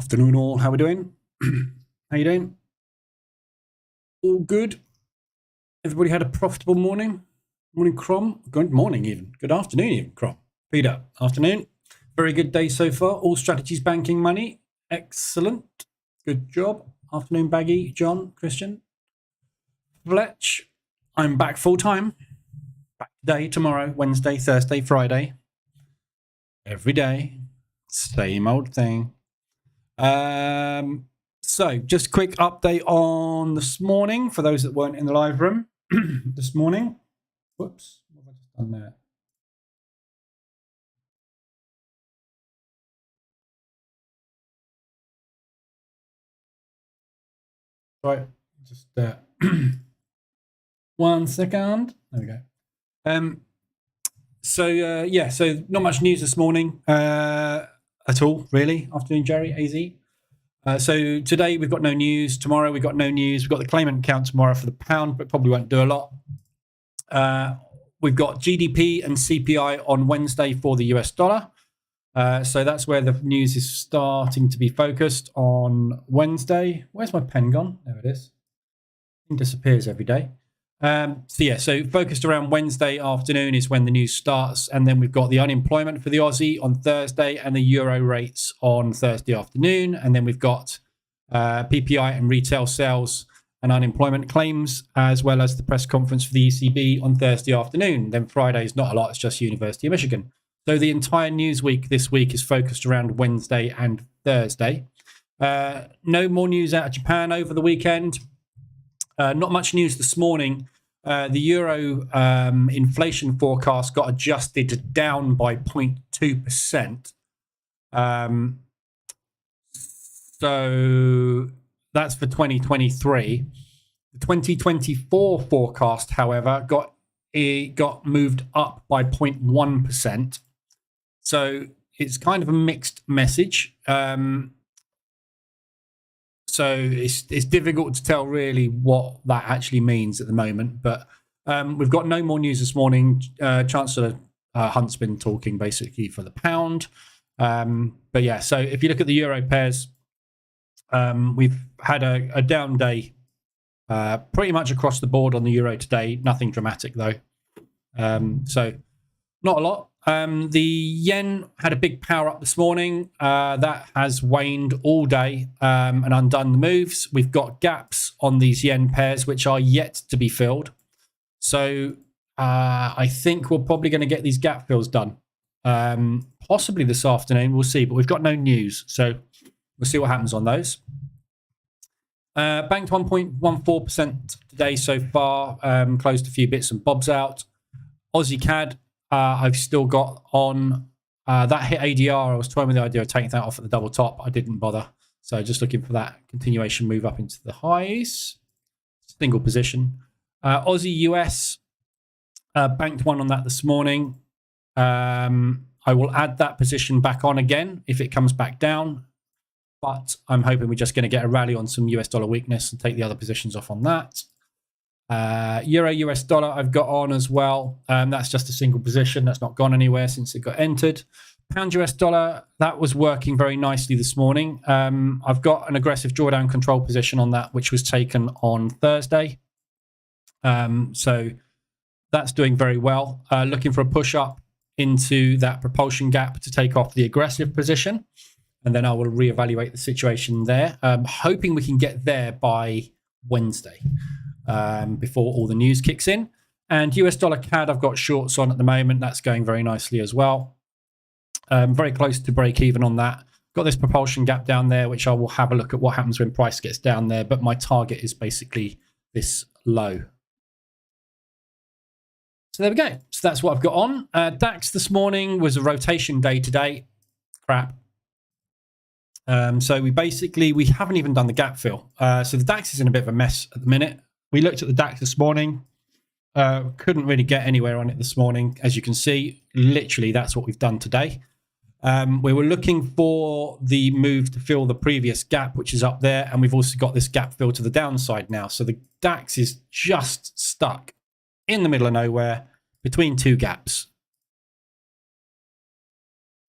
Afternoon all, how we doing? How you doing? All good? Everybody had a profitable morning? Morning, Crom? Good morning even. Good afternoon even, Crom. Peter, afternoon. Very good day so far. All strategies banking money. Excellent. Good job. Afternoon, Baggy, John, Christian. Fletch, I'm back full time. Back today, tomorrow, Wednesday, Thursday, Friday. Every day. Same old thing. So just a quick update on this morning for those that weren't in the live room this morning. Whoops, what have I just done there? Right, just 1 second. There we go. So not much news this morning at all, really. Afternoon, Jerry, AZ. So today we've got no news. Tomorrow we've got no news. We've got the claimant count tomorrow for the pound, but probably won't do a lot. We've got GDP and CPI on Wednesday for the US dollar. So that's where the news is starting to be focused on Wednesday. Where's my pen gone? There it is. It disappears every day. So focused around Wednesday afternoon is when the news starts, and then we've got the unemployment for the Aussie on Thursday and the Euro rates on Thursday afternoon, and then we've got PPI and retail sales and unemployment claims, as well as the press conference for the ECB on Thursday afternoon. Then Friday is not a lot, it's just University of Michigan. So the entire news week this week is focused around Wednesday and Thursday. No more news out of Japan over the weekend. Not much news this morning. The Euro inflation forecast got adjusted down by 0.2%. So that's for 2023. The 2024 forecast, however, got moved up by 0.1%. So it's kind of a mixed message. So it's difficult to tell really what that actually means at the moment. But we've got no more news this morning. Chancellor Hunt's been talking basically for the pound. But yeah, so if you look at the euro pairs, we've had a down day pretty much across the board on the euro today. Nothing dramatic though. So not a lot. The yen had a big power up this morning. That has waned all day and undone the moves. We've got gaps on these yen pairs which are yet to be filled. So I think we're probably going to get these gap fills done. Possibly this afternoon, we'll see. But we've got no news, so we'll see what happens on those. Banked 1.14% today so far. Closed a few bits and bobs out. Aussie CAD. I've still got on that hit ADR. I was toying with the idea of taking that off at the double top. I didn't bother. So just looking for that continuation move up into the highs. Single position. Aussie US, banked one on that this morning. I will add that position back on again if it comes back down. But I'm hoping we're just going to get a rally on some US dollar weakness and take the other positions off on that. Euro US dollar I've got on as well. That's just a single position. That's not gone anywhere since it got entered. Pound US dollar, that was working very nicely this morning. I've got an aggressive drawdown control position on that, which was taken on Thursday. So that's doing very well. Looking for a push up into that propulsion gap to take off the aggressive position. And then I will reevaluate the situation there. Hoping we can get there by Wednesday. Before all the news kicks in. And US dollar CAD I've got shorts on at the moment. That's going very nicely as well. Very close to break even on that. Got this propulsion gap down there, which I will have a look at what happens when price gets down there. But my target is basically this low. So there we go. So that's what I've got on. DAX this morning was a rotation day today. Crap. So we haven't even done the gap fill. So the DAX is in a bit of a mess at the minute. We looked at the DAX this morning. Couldn't really get anywhere on it this morning. As you can see, literally that's what we've done today. We were looking for the move to fill the previous gap, which is up there. And we've also got this gap fill to the downside now. So the DAX is just stuck in the middle of nowhere between two gaps.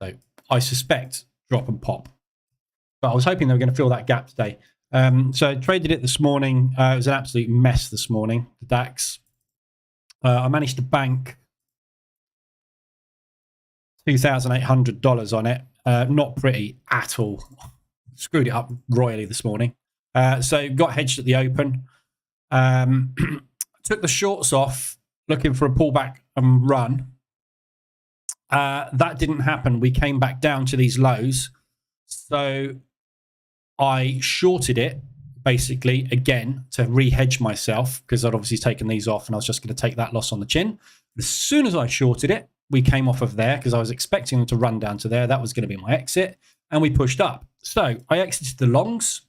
So I suspect drop and pop. but I was hoping they were going to fill that gap today. So I traded it this morning. It was an absolute mess this morning, the DAX. I managed to bank $2,800 on it. Not pretty at all. Screwed it up royally this morning. So got hedged at the open. Took the shorts off, looking for a pullback and run. That didn't happen. We came back down to these lows. So I shorted it basically again to re-hedge myself because I'd obviously taken these off and I was just going to take that loss on the chin. As soon as I shorted it, we came off of there because I was expecting them to run down to there. That was going to be my exit, and we pushed up. So I exited the longs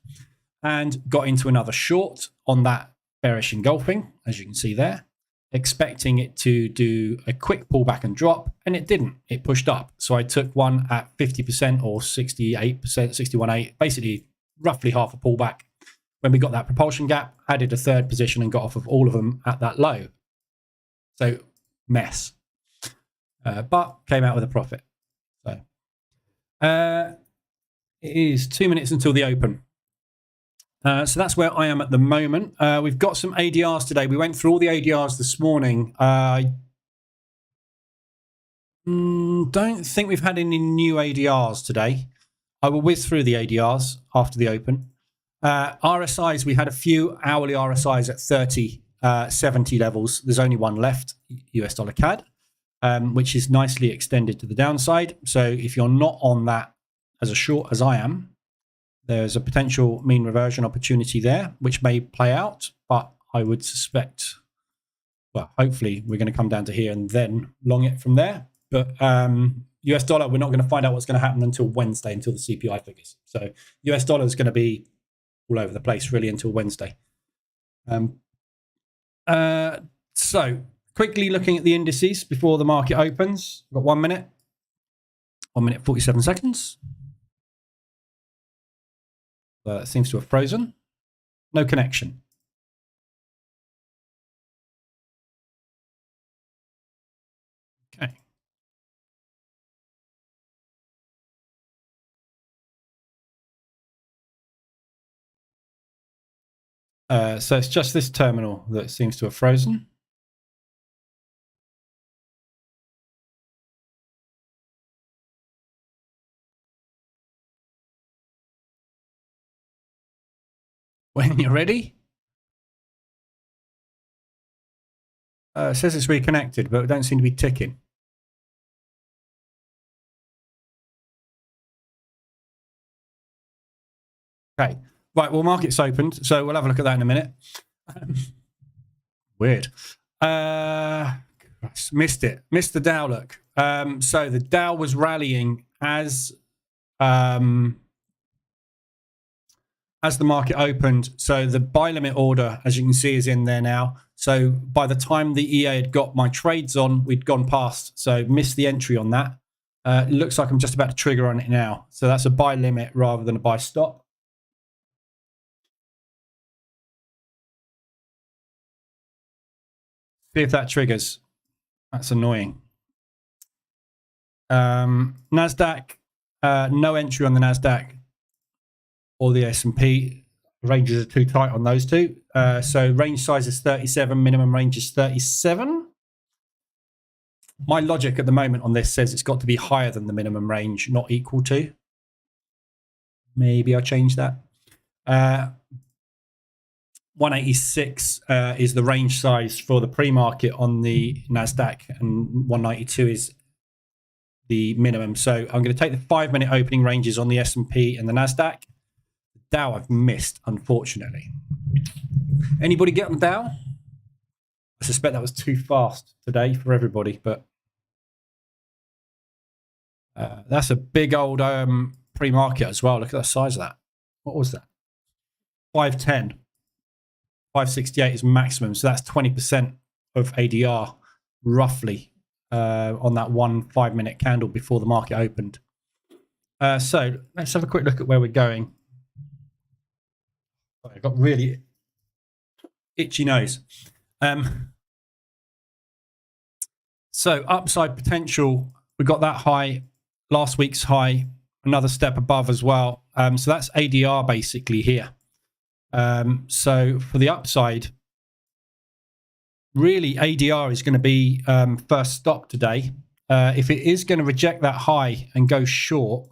and got into another short on that bearish engulfing, as you can see there, expecting it to do a quick pullback and drop, and it didn't. It pushed up. So I took one at 50% or 68%, 61.8, basically roughly half a pullback. When we got that propulsion gap, added a third position and got off of all of them at that low. So mess. But came out with a profit. So it is 2 minutes until the open. So that's where I am at the moment. We've got some ADRs today. We went through all the ADRs this morning. I don't think we've had any new ADRs today. I will whiz through the ADRs after the open. RSIs, we had a few hourly RSIs at 30, 70 levels. There's only one left, US dollar CAD, which is nicely extended to the downside. So if you're not on that as a short as I am, there's a potential mean reversion opportunity there, which may play out, but I would suspect, well, hopefully we're going to come down to here and then long it from there. But US dollar, we're not going to find out what's going to happen until Wednesday, until the CPI figures. So US dollar is going to be all over the place really until Wednesday. So quickly looking at the indices before the market opens. We've got 1 minute. 1 minute, 47 seconds. It seems to have frozen. No connection. Okay. So it's just this terminal that seems to have frozen. When you're ready. It says it's reconnected, but it don't seem to be ticking. Okay. Right, well, market's opened, so we'll have a look at that in a minute. Weird. Missed it. Missed the Dow look. So the Dow was rallying as the market opened. So the buy limit order, as you can see, is in there now. So by the time the EA had got my trades on, we'd gone past. So missed the entry on that. Looks like I'm just about to trigger on it now. So that's a buy limit rather than a buy stop. See if that triggers. That's annoying. NASDAQ, no entry on the NASDAQ or the S&P. Ranges are too tight on those two. So range size is 37, minimum range is 37. My logic at the moment on this says it's got to be higher than the minimum range, not equal to. Maybe I'll change that. 186 is the range size for the pre-market on the NASDAQ, and 192 is the minimum. So I'm going to take the 5 minute opening ranges on the S&P and the NASDAQ. The Dow I've missed, unfortunately. Anybody get on the Dow? I suspect that was too fast today for everybody, but that's a big old pre-market as well. Look at the size of that. What was that? 510. 568 is maximum, so that's 20% of ADR roughly on that 1 5 minute candle before the market opened. So let's have a quick look at where we're going. I got really itchy nose. So upside potential, we got that high, last week's high, another step above as well. So that's ADR basically here. So for the upside, really ADR is going to be first stop today. If it is going to reject that high and go short,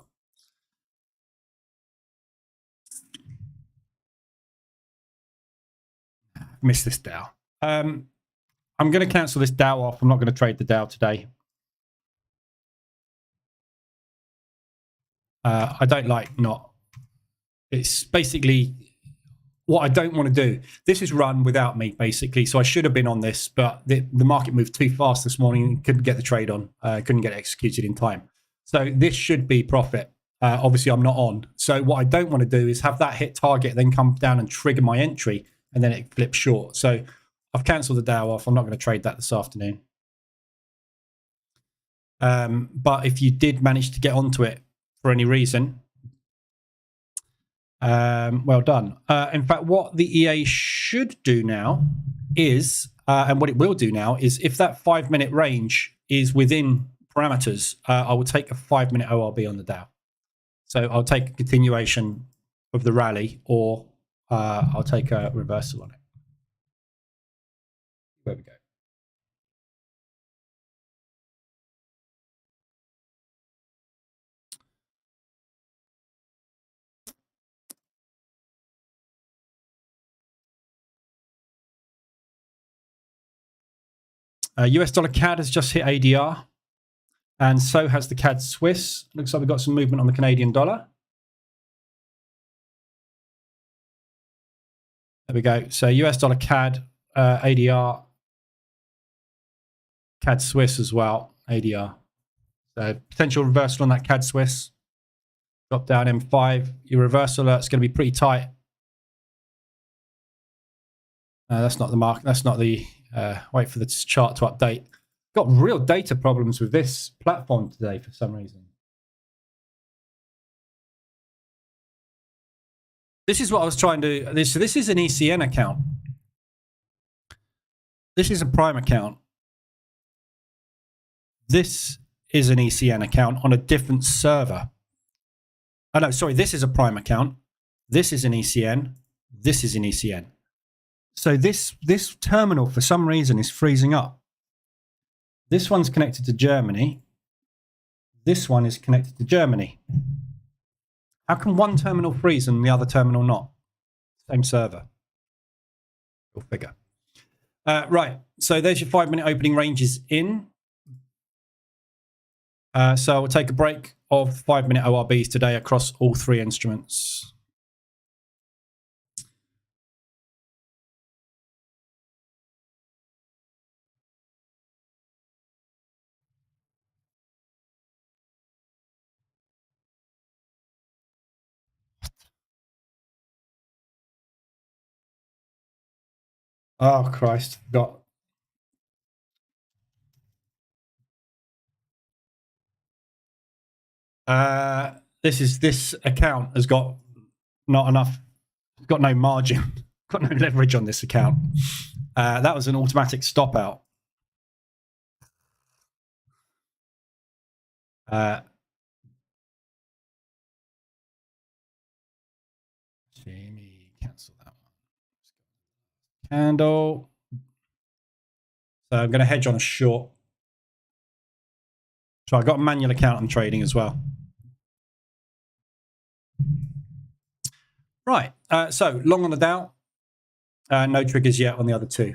missed this Dow. I'm going to cancel this Dow off. I'm not going to trade the Dow today. I don't like not. It's basically what I don't want to do. This is run without me, basically. So I should have been on this, but the market moved too fast this morning and couldn't get the trade on. Couldn't get it executed in time. So this should be profit. Obviously, I'm not on. So what I don't want to do is have that hit target, then come down and trigger my entry, and then it flips short. So I've cancelled the Dow off. I'm not going to trade that this afternoon. But if you did manage to get onto it for any reason, well done. In fact, what the EA should do now is, and what it will do now is, if that 5-minute range is within parameters, I will take a 5-minute ORB on the Dow. So I'll take a continuation of the rally, or I'll take a reversal on it. There we go. US dollar CAD has just hit ADR, and so has the CAD Swiss. Looks like we've got some movement on the Canadian dollar. There we go. So US dollar CAD, ADR, CAD Swiss as well, ADR. So potential reversal on that CAD Swiss. Drop down M5. Your reversal alert's going to be pretty tight. That's not the mark. That's not the... wait for the chart to update. Got real data problems with this platform today for some reason. This is what I was trying to... So this is an ECN account. This is a Prime account. This is an ECN account on a different server. Oh, no, sorry. This is a Prime account. This is an ECN. This is an ECN. So this terminal, for some reason, is freezing up. This one's connected to Germany. This one is connected to Germany. How can one terminal freeze and the other terminal not? Same server. Go figure. Right. So there's your 5-minute opening ranges in. So we'll take a break of 5-minute ORBs today across all 3 instruments. Oh, Christ. Forgot. This account has got not enough, got no margin, got no leverage on this account. That was an automatic stop out. Jamie, cancel that one. Candle. So I'm going to hedge on a short. So I've got a manual account I'm trading as well. Right. So long on the Dow. No triggers yet on the other 2.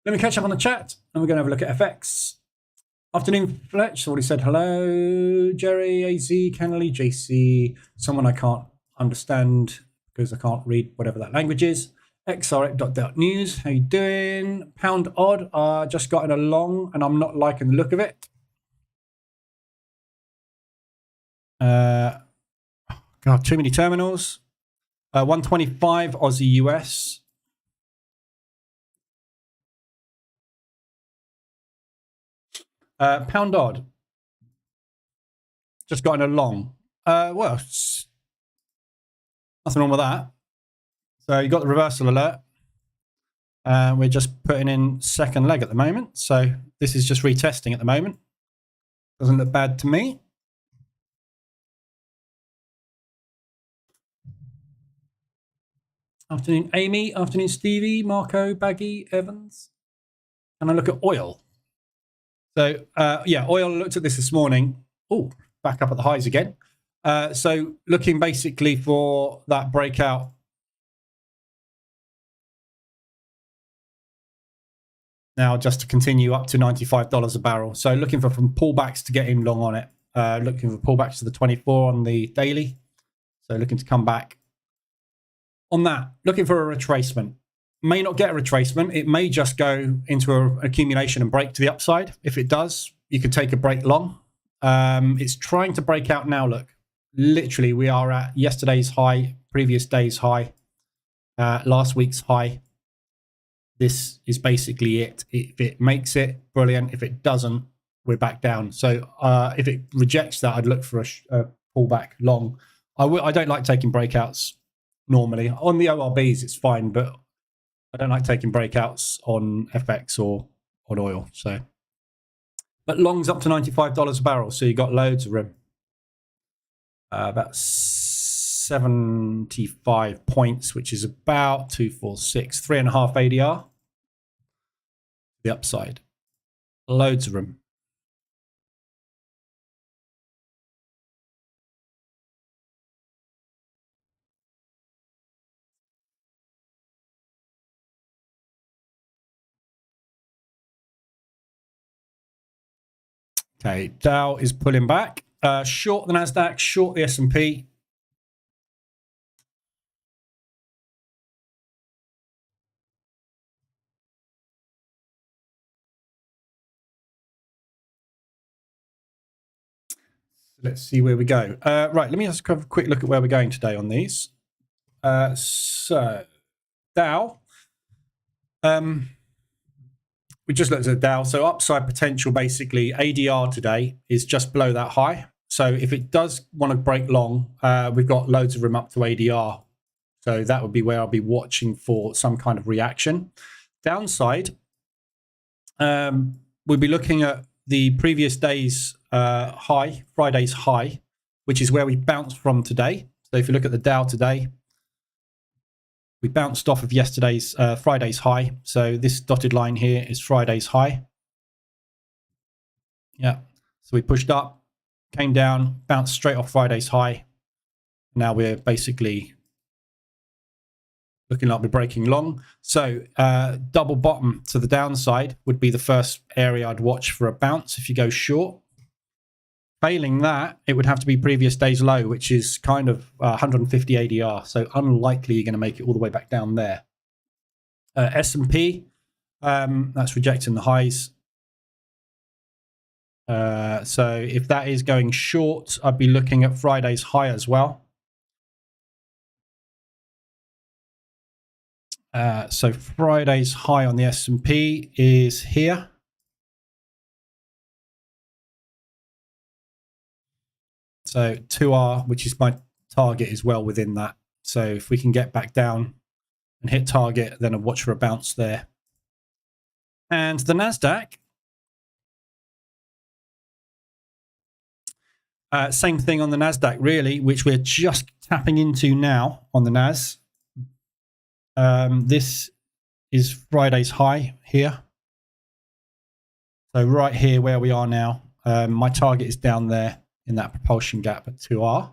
Let me catch up on the chat, and we're going to have a look at FX. Afternoon, Fletch. Already said hello. Jerry, AZ, Kennelly, JC. Someone I can't understand because I can't read whatever that language is. XRX.news. How you doing? Pound odd. Just got in a long, and I'm not liking the look of it. God, too many terminals. 125 Aussie US. Pound odd. Just got in a long. Well, nothing wrong with that. So you got the reversal alert. We're just putting in second leg at the moment. So this is just retesting at the moment. Doesn't look bad to me. Afternoon, Amy. Afternoon, Stevie, Marco, Baggy, Evans. And I look at oil. So, yeah, oil, looked at this morning. Oh, back up at the highs again. So looking basically for that breakout. Now just to continue up to $95 a barrel. So looking for some pullbacks to get in long on it. Looking for pullbacks to the 24 on the daily. So looking to come back on that. Looking for a retracement. May not get a retracement. It may just go into an accumulation and break to the upside. If it does, you could take a break long. It's trying to break out now. Look, literally we are at yesterday's high, previous day's high, last week's high. This is basically it. If it makes it, brilliant. If it doesn't, we're back down. So if it rejects that, I'd look for a pullback long. I don't like taking breakouts normally. On the ORBs, it's fine, but I don't like taking breakouts on FX or on oil. So, but long's up to $95 a barrel, so you got loads of room. About 75 points, which is about 246, 3.5 ADR. The upside, loads of room. Okay, Dow is pulling back. Short the NASDAQ, short the S&P. Let's see where we go. Right, let me just have a quick look at where we're going today on these. So, Dow. We just looked at the Dow. So upside potential, basically, ADR today is just below that high. So if it does want to break long, we've got loads of room up to ADR. So that would be where I'll be watching for some kind of reaction. Downside, we'll be looking at the previous day's high, Friday's high, which is where we bounced from today. So if you look at the Dow today, we bounced off of yesterday's Friday's high. So this dotted line here is Friday's high. Yeah. So we pushed up, came down, bounced straight off Friday's high. Now we're basically looking like we're breaking long. So double bottom to the downside would be the first area I'd watch for a bounce if you go short. Failing that, it would have to be previous day's low, which is kind of 150 ADR. So unlikely you're going to make it all the way back down there. S&P, that's rejecting the highs. So if that is going short, I'd be looking at Friday's high as well. So Friday's high on the S&P is here. So 2R, which is my target, is well within that. So if we can get back down and hit target, then I'll watch for a bounce there. And the NASDAQ, same thing on the NASDAQ, really, which we're just tapping into now on the NAS. This is Friday's high here. So right here where we are now, my target is down there in that propulsion gap at 2R.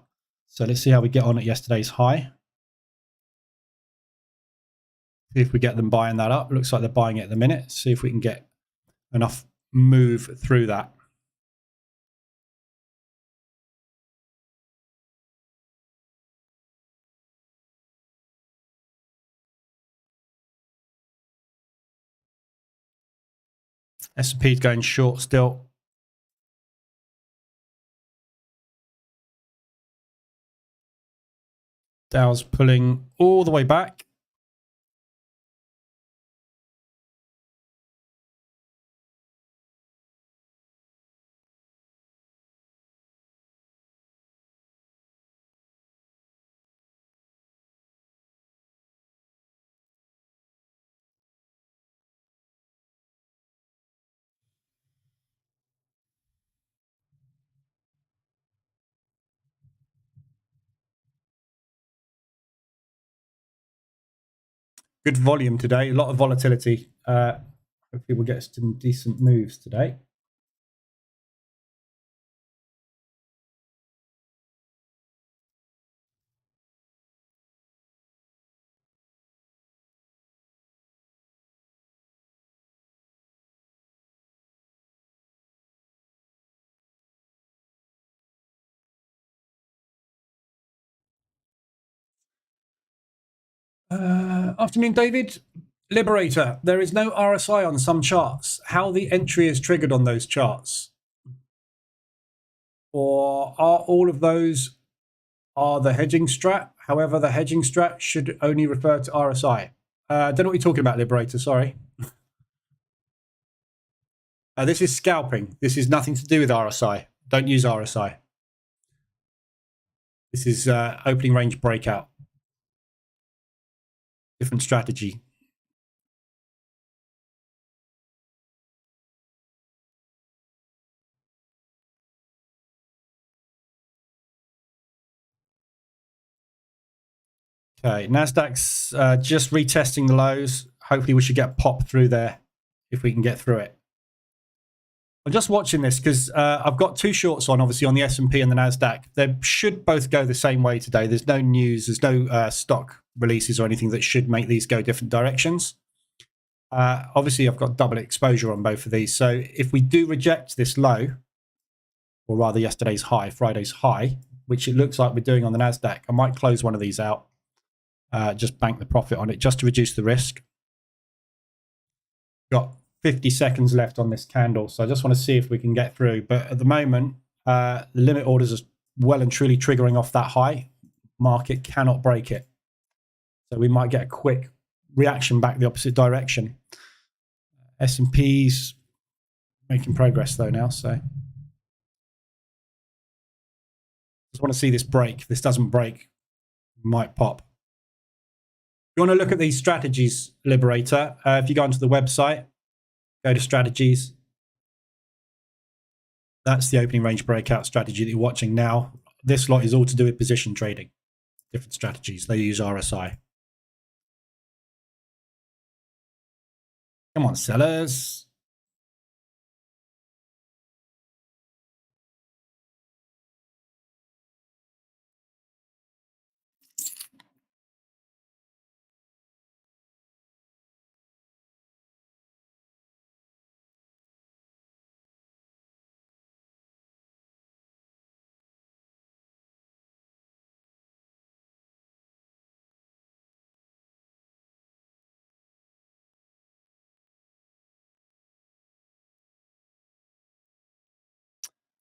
So let's see how we get on at yesterday's high. See if we get them buying that up. Looks like they're buying it at the minute. See if we can get enough move through that. S&P is going short still. Dow's pulling all the way back. Good volume today, a lot of volatility. Hopefully we'll get some decent moves today. Afternoon, David. Liberator, there is no RSI on some charts. How the entry is triggered on those charts? Or are all of those the hedging strat? However, the hedging strat should only refer to RSI. I don't know what you're talking about, Liberator, sorry. This is scalping. This is nothing to do with RSI. Don't use RSI. This is opening range breakout. Different strategy. Okay, NASDAQ's just retesting the lows. Hopefully we should get a pop through there if we can get through it. I'm just watching this because I've got two shorts on, obviously, on the S&P and the NASDAQ. They should both go the same way today. There's no news. There's no stock releases or anything that should make these go different directions. Obviously, I've got double exposure on both of these. So if we do reject this low, or rather yesterday's high, Friday's high, which it looks like we're doing on the NASDAQ, I might close one of these out. Just bank the profit on it just to reduce the risk. Got 50 seconds left on this candle, so I just want to see if we can get through. But at the moment, the limit orders are well and truly triggering off that high. Market cannot break it. So we might get a quick reaction back the opposite direction. S&P's making progress though now, so just want to see this break. If this doesn't break, might pop. You want to look at these strategies, Liberator. If you go onto the website, go to strategies. That's the opening range breakout strategy that you're watching now. This lot is all to do with position trading. Different strategies. They use RSI. Come on, sellers.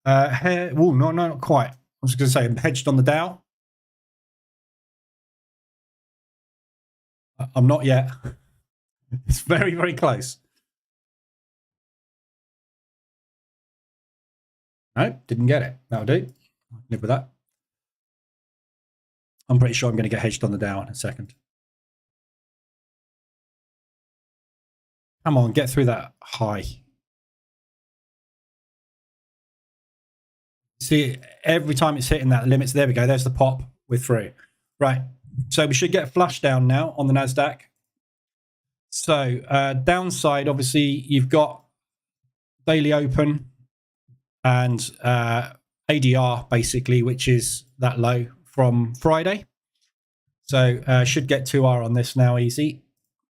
Oh, no, not quite. I was going to say hedged on the Dow. I'm not yet. It's very, very close. No, didn't get it. That'll do. I'll live with that. I'm pretty sure I'm going to get hedged on the Dow in a second. Come on, get through that high. See, every time it's hitting that limits, there we go. There's the pop. We're through. Right. So we should get a flush down now on the NASDAQ. So downside, obviously, you've got daily open and ADR, basically, which is that low from Friday. So should get 2R on this now, easy.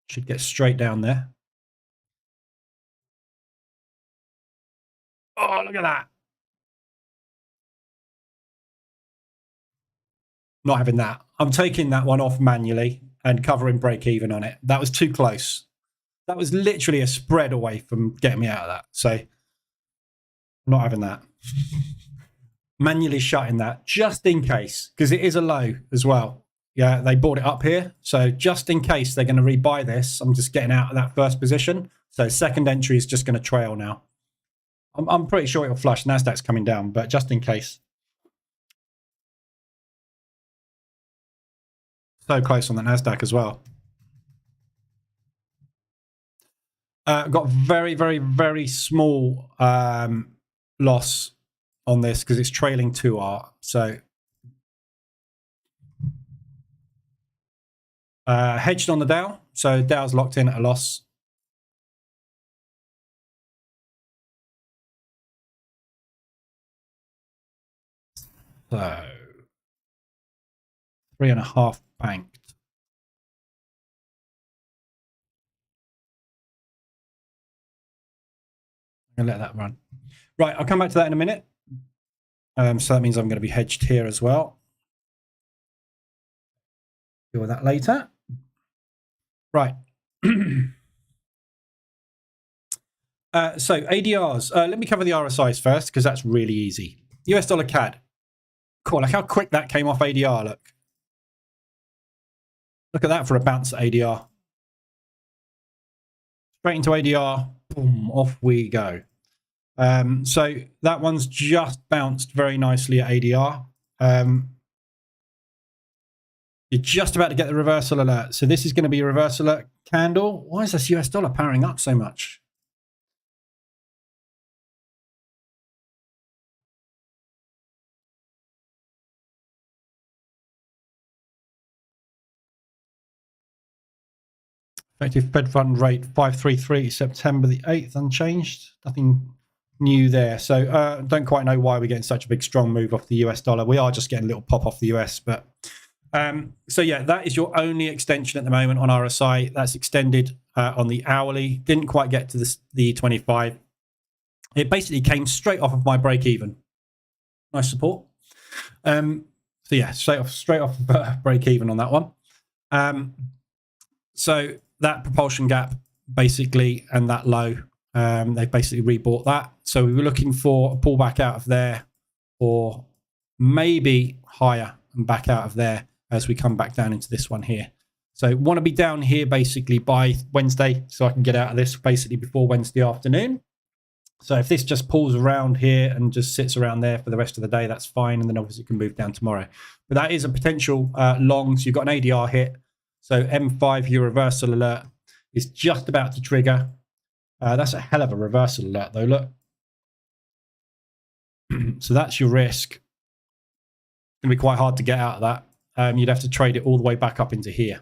Should get straight down there. Oh, look at that. Not having that. I'm taking that one off manually and covering break even on it. That was too close. That was literally a spread away from getting me out of that. So I'm not having that. Manually shutting that just in case, because it is a low as well. Yeah, they bought it up here. So just in case they're going to rebuy this, I'm just getting out of that first position. So second entry is just going to trail now. I'm pretty sure it'll flush. NASDAQ's coming down, but just in case. So close on the NASDAQ as well. Got very, very, very small loss on this because it's trailing 2R. So hedged on the Dow. So Dow's locked in at a loss. So 3.5 banked. I'm gonna let that run. Right, I'll come back to that in a minute. So that means I'm going to be hedged here as well. Deal with that later. Right. So ADRs. Let me cover the RSIs first because that's really easy. US dollar CAD. Cool. Look how quick that came off ADR. Look at that for a bounce at ADR. Straight into ADR. Boom. Off we go. So that one's just bounced very nicely at ADR. You're just about to get the reversal alert. So this is going to be a reversal alert candle. Why is this US dollar powering up so much? Effective Fed fund rate 5.33 September the 8th, unchanged. Nothing new there. So don't quite know why we're getting such a big strong move off the US dollar. We are just getting a little pop off the US, but so yeah, that is your only extension at the moment on RSI. That's extended on the hourly. Didn't quite get to the 25. It basically came straight off of my break even. Nice support. So yeah, straight off break even on that one. So that propulsion gap basically and that low, they basically rebought that. So we were looking for a pullback out of there or maybe higher and back out of there as we come back down into this one here. So want to be down here basically by Wednesday so I can get out of this basically before Wednesday afternoon. So if this just pulls around here and just sits around there for the rest of the day, that's fine. And then obviously it can move down tomorrow. But that is a potential long. So you've got an ADR hit. So M5, your reversal alert is just about to trigger. That's a hell of a reversal alert though, look. So that's your risk. It's going to be quite hard to get out of that. You'd have to trade it all the way back up into here,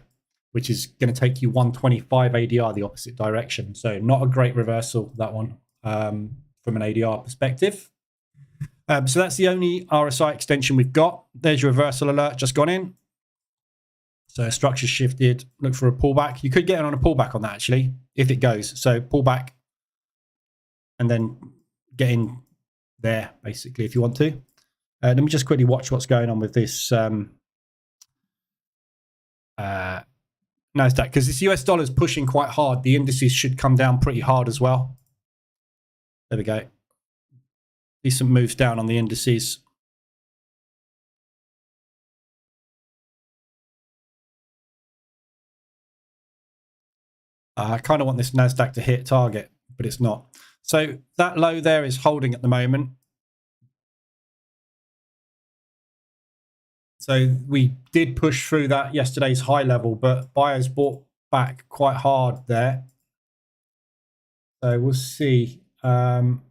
which is going to take you 125 ADR the opposite direction. So not a great reversal, that one, from an ADR perspective. So that's the only RSI extension we've got. There's your reversal alert just gone in. So structure shifted, look for a pullback. You could get on a pullback on that actually, if it goes. So pullback and then get in there basically if you want to. Let me just quickly watch what's going on with this NASDAQ, because this US dollar is pushing quite hard. The indices should come down pretty hard as well. There we go. Decent moves down on the indices. I kind of want this NASDAQ to hit target, but it's not. So that low there is holding at the moment. So we did push through that yesterday's high level, but buyers bought back quite hard there. So we'll see. I'm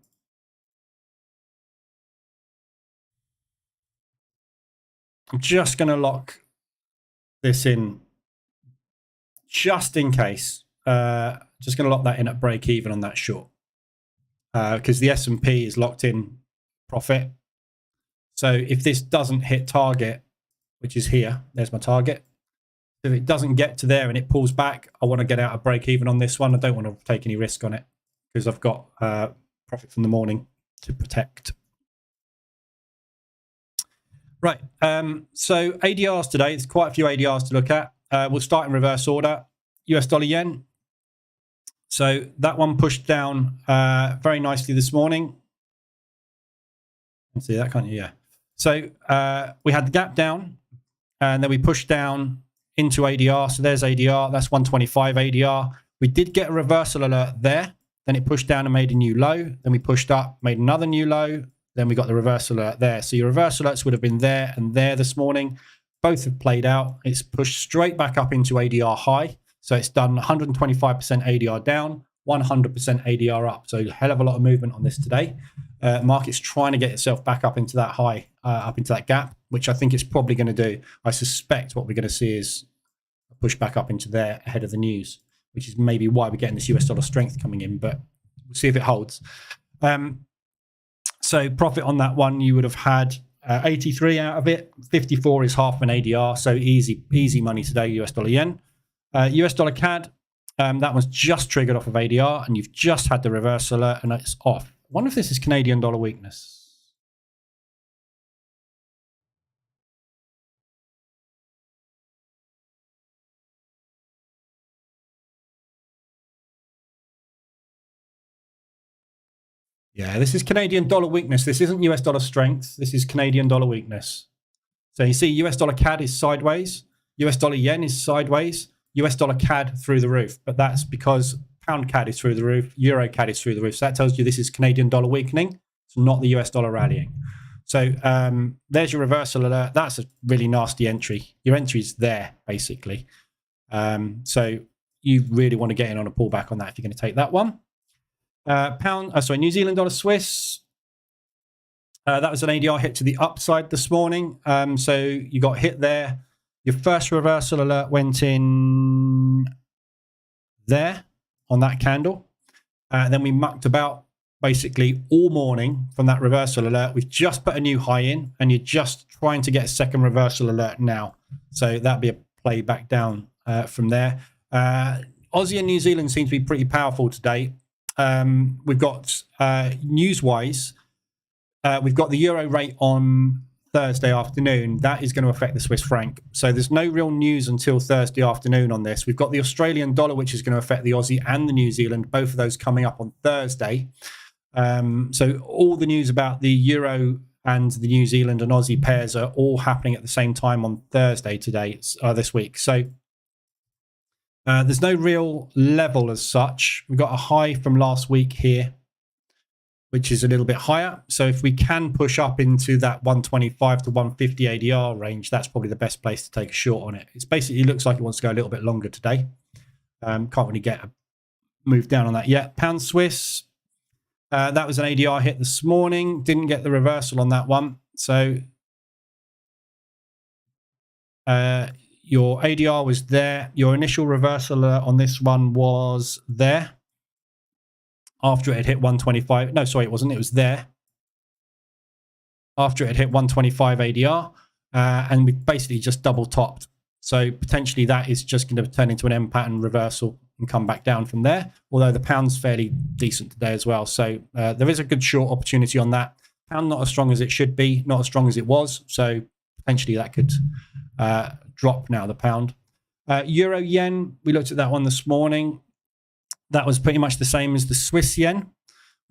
just going to lock this in just in case. Just going to lock that in at break even on that short because the S&P is locked in profit. So if this doesn't hit target, which is here, there's my target. If it doesn't get to there and it pulls back, I want to get out of break even on this one. I don't want to take any risk on it because I've got profit from the morning to protect. Right. So ADRs today, there's quite a few ADRs to look at. We'll start in reverse order. US dollar yen. So that one pushed down very nicely this morning. You can see that, can't you? Yeah. So we had the gap down and then we pushed down into ADR. So there's ADR. That's 125 ADR. We did get a reversal alert there. Then it pushed down and made a new low. Then we pushed up, made another new low. Then we got the reversal alert there. So your reversal alerts would have been there and there this morning. Both have played out. It's pushed straight back up into ADR high. So it's done 125% ADR down, 100% ADR up. So a hell of a lot of movement on this today. Market's trying to get itself back up into that high, up into that gap, which I think it's probably going to do. I suspect what we're going to see is a push back up into there ahead of the news, which is maybe why we're getting this US dollar strength coming in, but we'll see if it holds. So profit on that one, you would have had 83 out of it. 54 is half an ADR, so easy money today, US dollar yen. US dollar CAD, that one's just triggered off of ADR, and you've just had the reverse alert, and it's off. I wonder if this is Canadian dollar weakness. Yeah, this is Canadian dollar weakness. This isn't US dollar strength. This is Canadian dollar weakness. So you see US dollar CAD is sideways. US dollar yen is sideways. US dollar CAD through the roof. But that's because pound CAD is through the roof. Euro CAD is through the roof. So that tells you this is Canadian dollar weakening. It's not the US dollar rallying. So there's your reversal alert. That's a really nasty entry. Your entry's there, basically. So you really want to get in on a pullback on that if you're going to take that one. New Zealand dollar Swiss. That was an ADR hit to the upside this morning. So you got hit there. Your first reversal alert went in there on that candle. Then we mucked about basically all morning from that reversal alert. We've just put a new high in, and you're just trying to get a second reversal alert now. So that'd be a play back down from there. Aussie and New Zealand seem to be pretty powerful today. We've got news-wise, we've got the euro rate on Thursday afternoon. That is going to affect the Swiss franc. So there's no real news until Thursday afternoon on this. We've got the Australian dollar, which is going to affect the Aussie and the New Zealand, both of those coming up on Thursday. So all the news about the euro and the New Zealand and Aussie pairs are all happening at the same time on Thursday this week. So there's no real level as such. We've got a high from last week here, which is a little bit higher. So if we can push up into that 125 to 150 ADR range, that's probably the best place to take a short on it. It's basically looks like it wants to go a little bit longer today. Can't really get a move down on that yet. Pound Swiss, that was an ADR hit this morning. Didn't get the reversal on that one. So your ADR was there. Your initial reversal on this one was there after it had hit 125. No, sorry, it wasn't. It was there after it had hit 125 ADR. And we basically just double topped. So potentially that is just going to turn into an M pattern reversal and come back down from there. Although the pound's fairly decent today as well. So there is a good short opportunity on that. Pound not as strong as it should be, not as strong as it was. So potentially that could drop now, the pound. Euro yen, we looked at that one this morning. That was pretty much the same as the Swiss yen.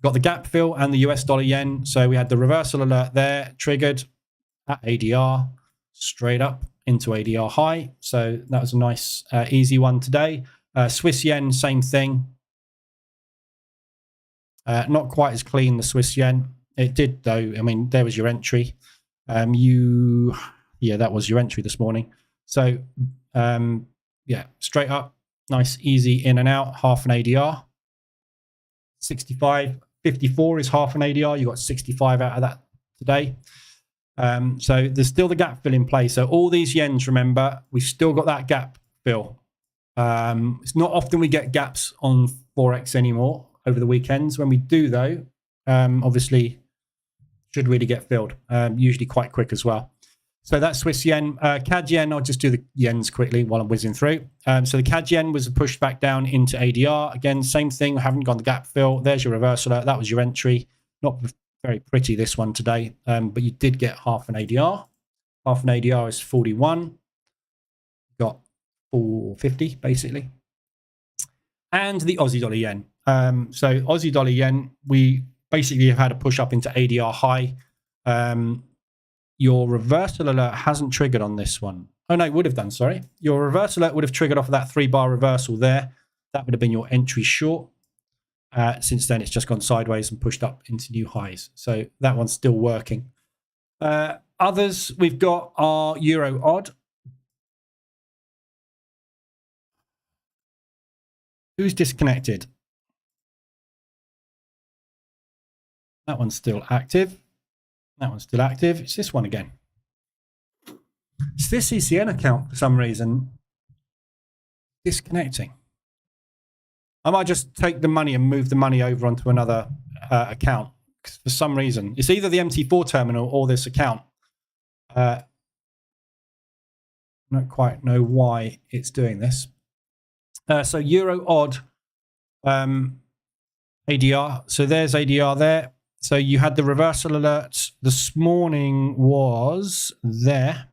Got the gap fill and the US dollar yen. So we had the reversal alert there, triggered at ADR, straight up into ADR high. So that was a nice, easy one today. Swiss yen, same thing. Not quite as clean, the Swiss yen. It did, though. I mean, there was your entry. Yeah, that was your entry this morning. So, yeah, straight up, nice, easy in and out, half an ADR. 65, 54 is half an ADR. You got 65 out of that today. So there's still the gap fill in place. So all these yens, remember, we've still got that gap fill. It's not often we get gaps on Forex anymore over the weekends. When we do, though, obviously should really get filled, usually quite quick as well. So that's Swiss yen. CAD yen, I'll just do the yens quickly while I'm whizzing through. So the CAD yen was pushed back down into ADR. Again, same thing, haven't gone the gap fill. There's your reversal. That was your entry. Not very pretty, this one today, but you did get half an ADR. Half an ADR is 41. Got 450, basically. And the Aussie dollar yen. So Aussie dollar yen, we basically have had a push up into ADR high. Your reversal alert hasn't triggered on this one. Oh, no, it would have done, sorry. Your reversal alert would have triggered off of that 3-bar reversal there. That would have been your entry short. Since then, it's just gone sideways and pushed up into new highs. So that one's still working. Others we've got are Euro odd. Who's disconnected? That one's still active. That one's still active. It's this one again. It's this ECN account for some reason. disconnecting. I might just take the money and move the money over onto another account. For some reason, it's either the MT4 terminal or this account. I don't quite know why it's doing this. So Euro odd ADR. So there's ADR there. So you had the reversal alert this morning was there.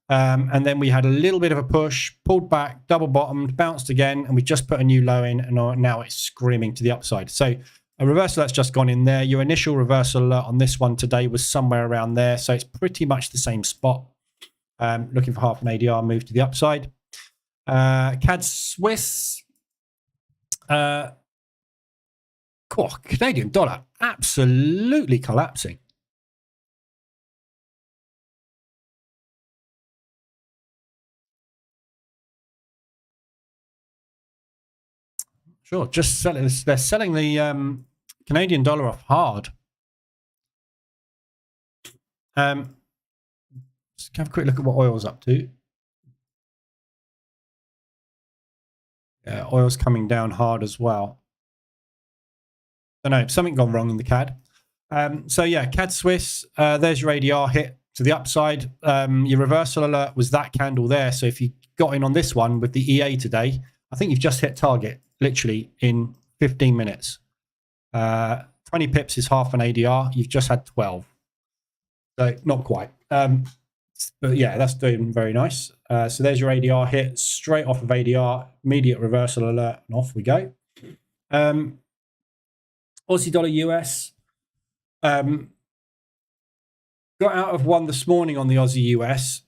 And then we had a little bit of a push, pulled back, double bottomed, bounced again, and we just put a new low in, and now it's screaming to the upside. So a reversal that's just gone in there. Your initial reversal alert on this one today was somewhere around there. So it's pretty much the same spot. Looking for half an ADR move to the upside. CAD Swiss. Canadian dollar absolutely collapsing. Sure, just selling. They're selling the Canadian dollar off hard. Let's have a quick look at what oil's up to. Yeah, oil's coming down hard as well. I don't know, something gone wrong in the CAD. So yeah, CAD Swiss, there's your ADR hit to the upside. Your reversal alert was that candle there. So if you got in on this one with the EA today, I think you've just hit target literally in 15 minutes. 20 pips is half an ADR. You've just had 12. So not quite. But yeah, that's doing very nice. So there's your ADR hit straight off of ADR, immediate reversal alert, and off we go. Aussie dollar US. Got out of one this morning on the Aussie US.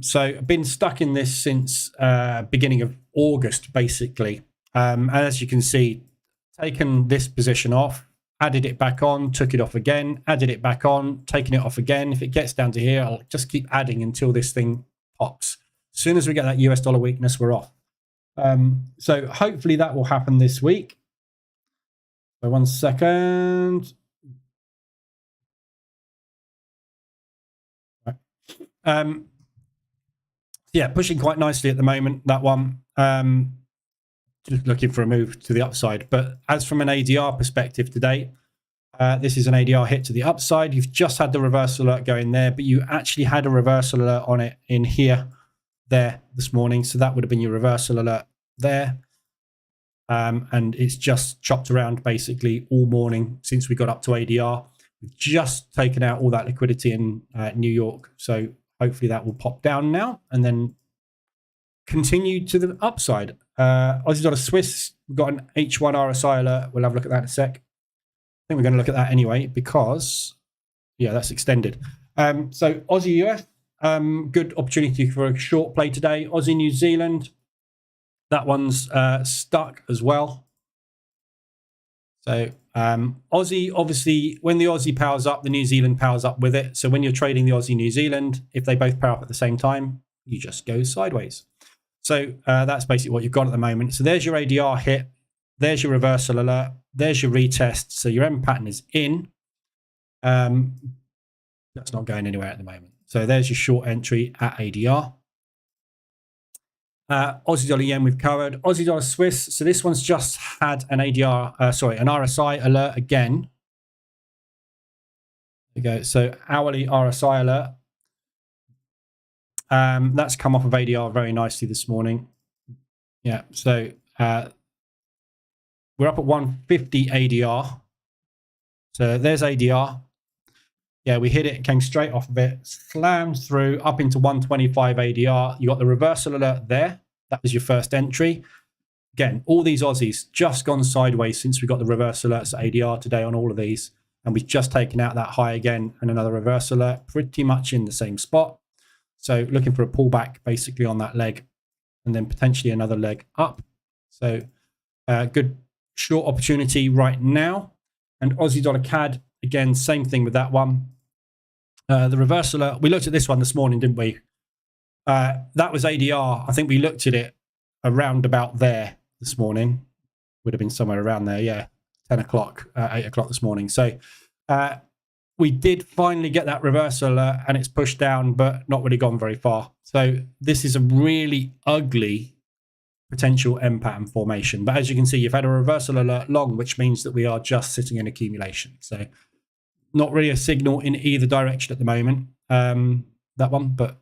So I've been stuck in this since beginning of August, basically. And as you can see, taken this position off, added it back on, took it off again, added it back on, taken it off again. If it gets down to here, I'll just keep adding until this thing pops. As soon as we get that US dollar weakness, we're off. So hopefully that will happen this week. So 1 second. Yeah, pushing quite nicely at the moment, that one. Just looking for a move to the upside. But as from an ADR perspective today, this is an ADR hit to the upside. You've just had the reversal alert going there, but you actually had a reversal alert on it in here, there this morning. So that would have been your reversal alert there. And it's just chopped around basically all morning since we got up to ADR. We've just taken out all that liquidity in New York. So hopefully that will pop down now and then continue to the upside. Aussie dollar Swiss, we've got an H1 RSI alert. We'll have a look at that in a sec. I think we're going to look at that anyway because, yeah, that's extended. So Aussie US, good opportunity for a short play today. Aussie New Zealand, that one's stuck as well. So Aussie, obviously, when the Aussie powers up, the New Zealand powers up with it. So when you're trading the Aussie New Zealand, if they both power up at the same time, you just go sideways. So that's basically what you've got at the moment. So there's your ADR hit. There's your reversal alert. There's your retest. So your M pattern is in. That's not going anywhere at the moment. So there's your short entry at ADR. Aussie dollar yen we've covered. Aussie dollar Swiss. So this one's just had an ADR, an RSI alert again. There you go. So hourly RSI alert. That's come off of ADR very nicely this morning. Yeah. So we're up at 150 ADR. So there's ADR. Yeah, we hit it, came straight off of it, slammed through up into 125 ADR. You got the reversal alert there. That was your first entry. Again, all these Aussies just gone sideways since we got the reversal alerts at ADR today on all of these. And we've just taken out that high again and another reversal alert, pretty much in the same spot. So looking for a pullback basically on that leg and then potentially another leg up. So good short opportunity right now. And Aussie dollar CAD, again, same thing with that one. The reversal, we looked at this one this morning, didn't we? That was ADR. I think we looked at it around about there this morning. Would have been somewhere around there, yeah. 10 o'clock, 8 o'clock this morning. So we did finally get that reversal and it's pushed down, but not really gone very far. So this is a really ugly potential M pattern formation. But as you can see, you've had a reversal alert long, which means that we are just sitting in accumulation. So not really a signal in either direction at the moment, that one, but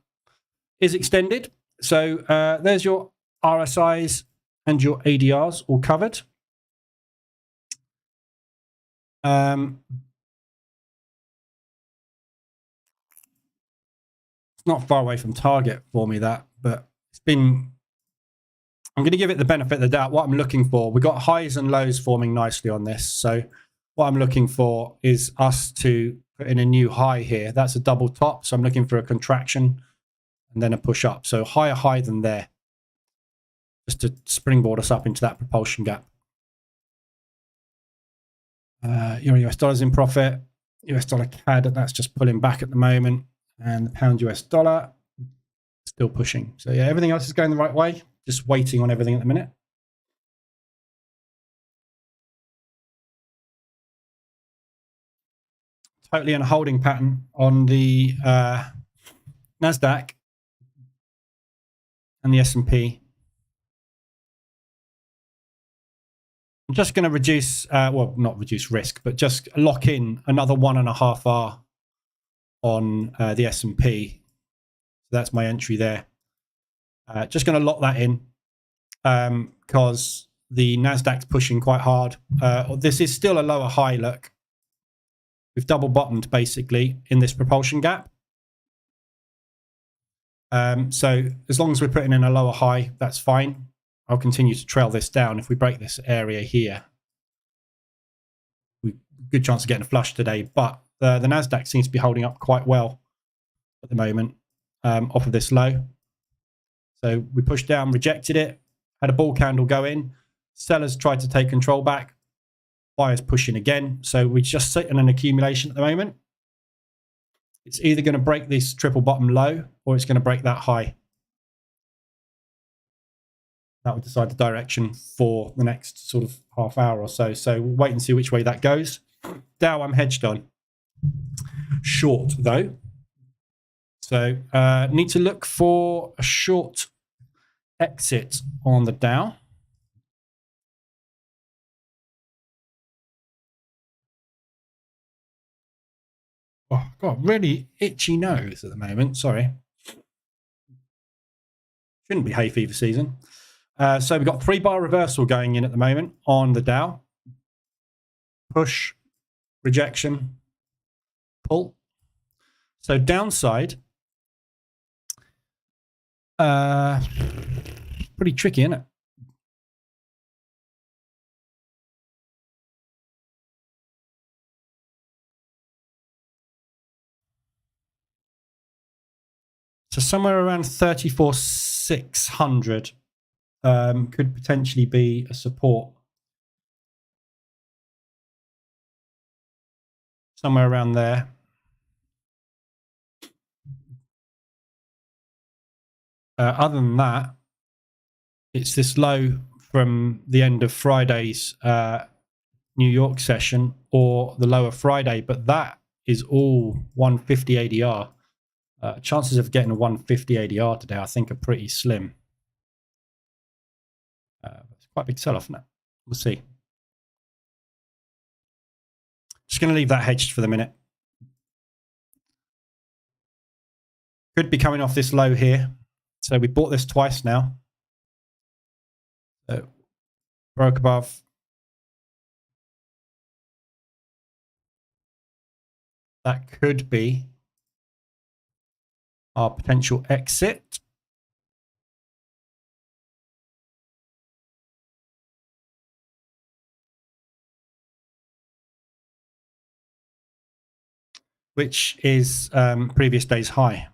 is extended. So there's your RSIs and your ADRs all covered. It's not far away from target for me, that, but it's been, I'm going to give it the benefit of the doubt. What I'm looking for, we've got highs and lows forming nicely on this. So what I'm looking for is us to put in a new high here. That's a double top. So I'm looking for a contraction and then a push up. So higher high than there, just to springboard us up into that propulsion gap. Euro US dollars in profit. US dollar CAD, that's just pulling back at the moment. And the pound US dollar still pushing. So yeah, everything else is going the right way. Just waiting on everything at the minute. Totally in a holding pattern on the NASDAQ and the S&P. I'm just going to reduce, well, not reduce risk, but just lock in another 1.5 hour on the S&P. So that's my entry there. Just going to lock that in because the NASDAQ's pushing quite hard. This is still a lower high look. We've double bottomed basically in this propulsion gap. So as long as we're putting in a lower high, that's fine. I'll continue to trail this down. If we break this area here, good chance of getting a flush today. But the NASDAQ seems to be holding up quite well at the moment off of this low. So we pushed down, rejected it, had a bull candle go in. Sellers tried to take control back. Buyers pushing again. So we just sit in an accumulation at the moment. It's either going to break this triple bottom low or it's going to break that high. That will decide the direction for the next sort of half hour or so. So we'll wait and see which way that goes. Dow I'm hedged on. Short though. So need to look for a short exit on the Dow. Oh, I've got a really itchy nose at the moment. Sorry. Shouldn't be hay fever season. So we've got 3-bar reversal going in at the moment on the Dow. Push, rejection, pull. So downside, pretty tricky, isn't it? So somewhere around 34,600 could potentially be a support. Somewhere around there. Other than that, it's this low from the end of Friday's New York session or the lower Friday, but that is all 150 ADR. Chances of getting a 150 ADR today, I think, are pretty slim. It's quite a big sell-off, isn't it? We'll see. Just going to leave that hedged for the minute. Could be coming off this low here. So we bought this twice now. So broke above. That could be our potential exit. Which is previous day's high.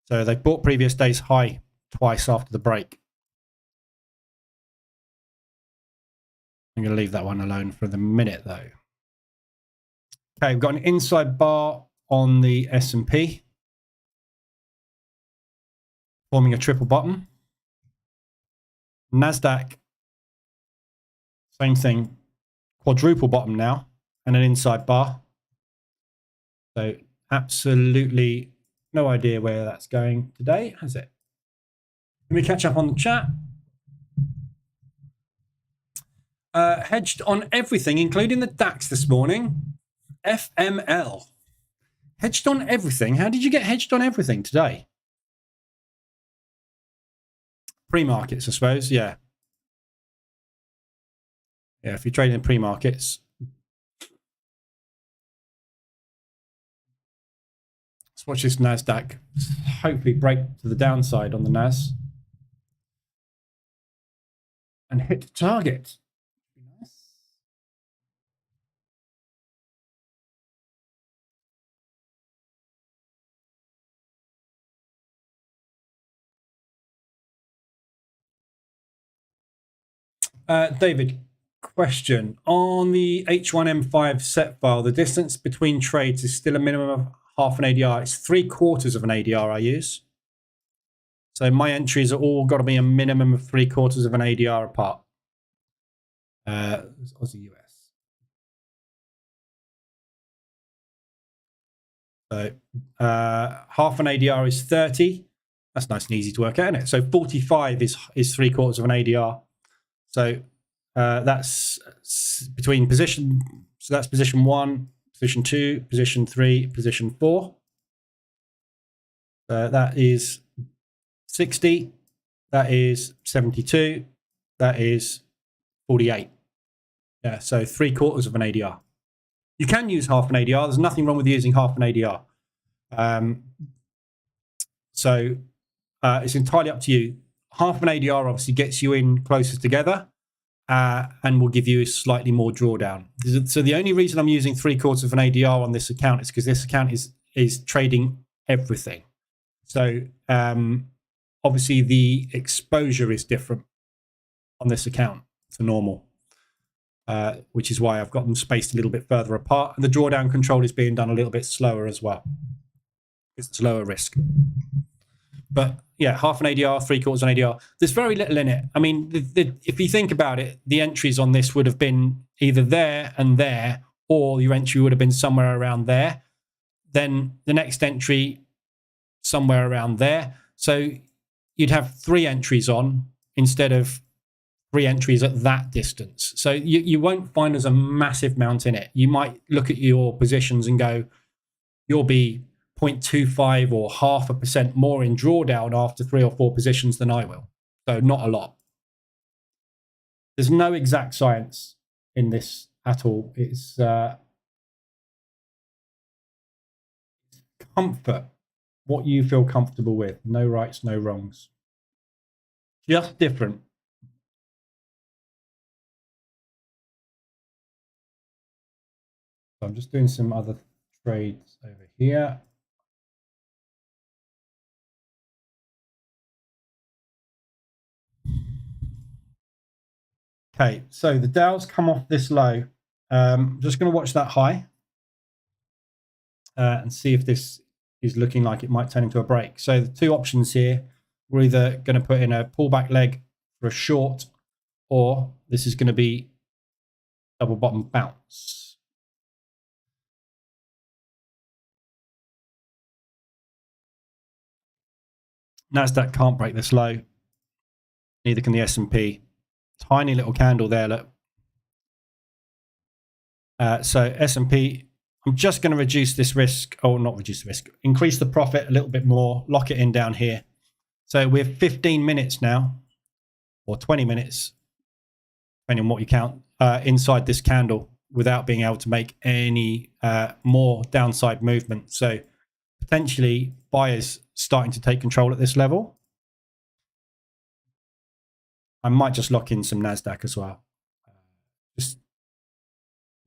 So they bought previous day's high twice after the break. I'm going to leave that one alone for the minute though. Okay, we've got an inside bar on the S&P. Forming a triple bottom. NASDAQ, same thing. Quadruple bottom now and an inside bar. So absolutely no idea where that's going today, has it? Let me catch up on the chat. Hedged on everything, including the DAX this morning. FML. Hedged on everything. How did you get hedged on everything today? Pre-markets, I suppose. Yeah. Yeah, if you're trading in pre-markets. Let's watch this NASDAQ. Hopefully break to the downside on the NAS. And hit the target. David, question. On the H1M5 set file, the distance between trades is still a minimum of half an ADR. It's 3/4 of an ADR I use. So my entries are all got to be a minimum of 3/4 of an ADR apart. Aussie US. So half an ADR is 30. That's nice and easy to work out, isn't it? So 45 is 3/4 of an ADR. So that's between position. So that's position 1, position 2, position 3, position 4. That is 60. That is 72. That is 48. Yeah, so 3/4 of an ADR. You can use half an ADR. There's nothing wrong with using half an ADR. So it's entirely up to you. Half an ADR obviously gets you in closer together and will give you slightly more drawdown. So the only reason I'm using 3/4 of an ADR on this account is because this account is trading everything. So obviously the exposure is different on this account to normal, which is why I've got them spaced a little bit further apart. And the drawdown control is being done a little bit slower as well. It's lower risk. But yeah, half an ADR, 3/4 an ADR. There's very little in it. I mean, if you think about it, the entries on this would have been either there and there, or your entry would have been somewhere around there. Then the next entry somewhere around there. So you'd have 3 entries on instead of 3 entries at that distance. So you won't find there's a massive amount in it. You might look at your positions and go, you'll be 0.25 or 0.5% more in drawdown after 3 or 4 positions than I will. So not a lot. There's no exact science in this at all. It's comfort, what you feel comfortable with. No rights, no wrongs. Just different. So I'm just doing some other trades over here. Okay, so the Dow's come off this low. I'm just going to watch that high and see if this is looking like it might turn into a break. So the 2 options here, we're either going to put in a pullback leg for a short, or this is going to be double bottom bounce. NASDAQ can't break this low. Neither can the S&P. Tiny little candle there, look. So S&P, I'm just going to reduce this risk, or not reduce the risk, increase the profit a little bit more, lock it in down here. So we're 15 minutes now, or 20 minutes, depending on what you count, inside this candle without being able to make any more downside movement. So potentially buyers starting to take control at this level. I might just lock in some NASDAQ as well. Just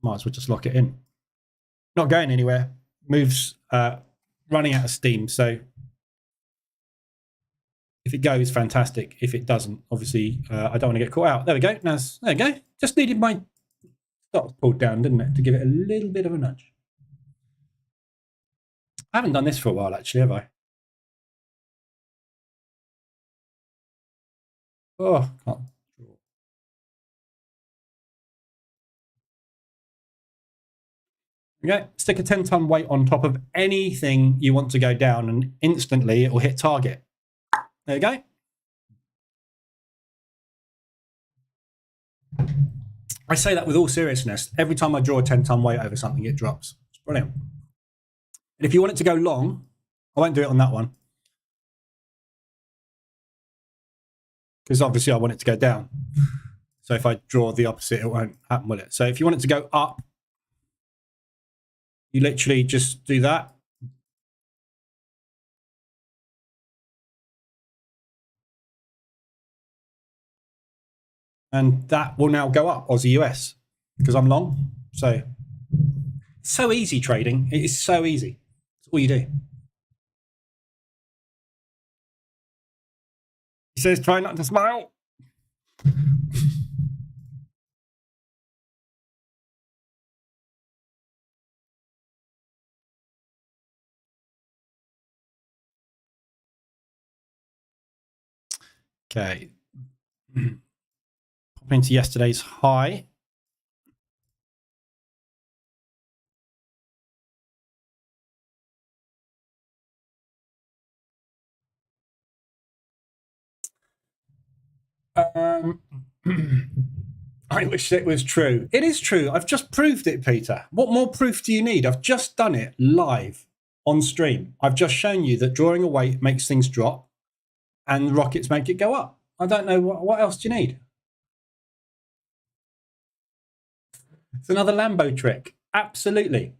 might as well just lock it in. Not going anywhere. Moves running out of steam. So if it goes, fantastic. If it doesn't, obviously, I don't want to get caught out. There we go. NAS, there we go. Just needed my stocks pulled down, didn't it, to give it a little bit of a nudge. I haven't done this for a while, actually, have I? Oh, can't. Okay, stick a 10-ton weight on top of anything you want to go down, and instantly it will hit target. There you go. I say that with all seriousness. Every time I draw a 10-ton weight over something, it drops. It's brilliant. And if you want it to go long, I won't do it on that one, because obviously I want it to go down. So if I draw the opposite, it won't happen, will it? So if you want it to go up, you literally just do that. And that will now go up, Aussie US, because I'm long. So it's so easy trading. It is so easy. It's all you do. He says, try not to smile. Okay. Pop into yesterday's high. I wish it was true. It is true. I've just proved it, Peter. What more proof do you need? I've just done it live on stream. I've just shown you that drawing a weight makes things drop and rockets make it go up. I don't know what else do you need? It's another Lambo trick. Absolutely.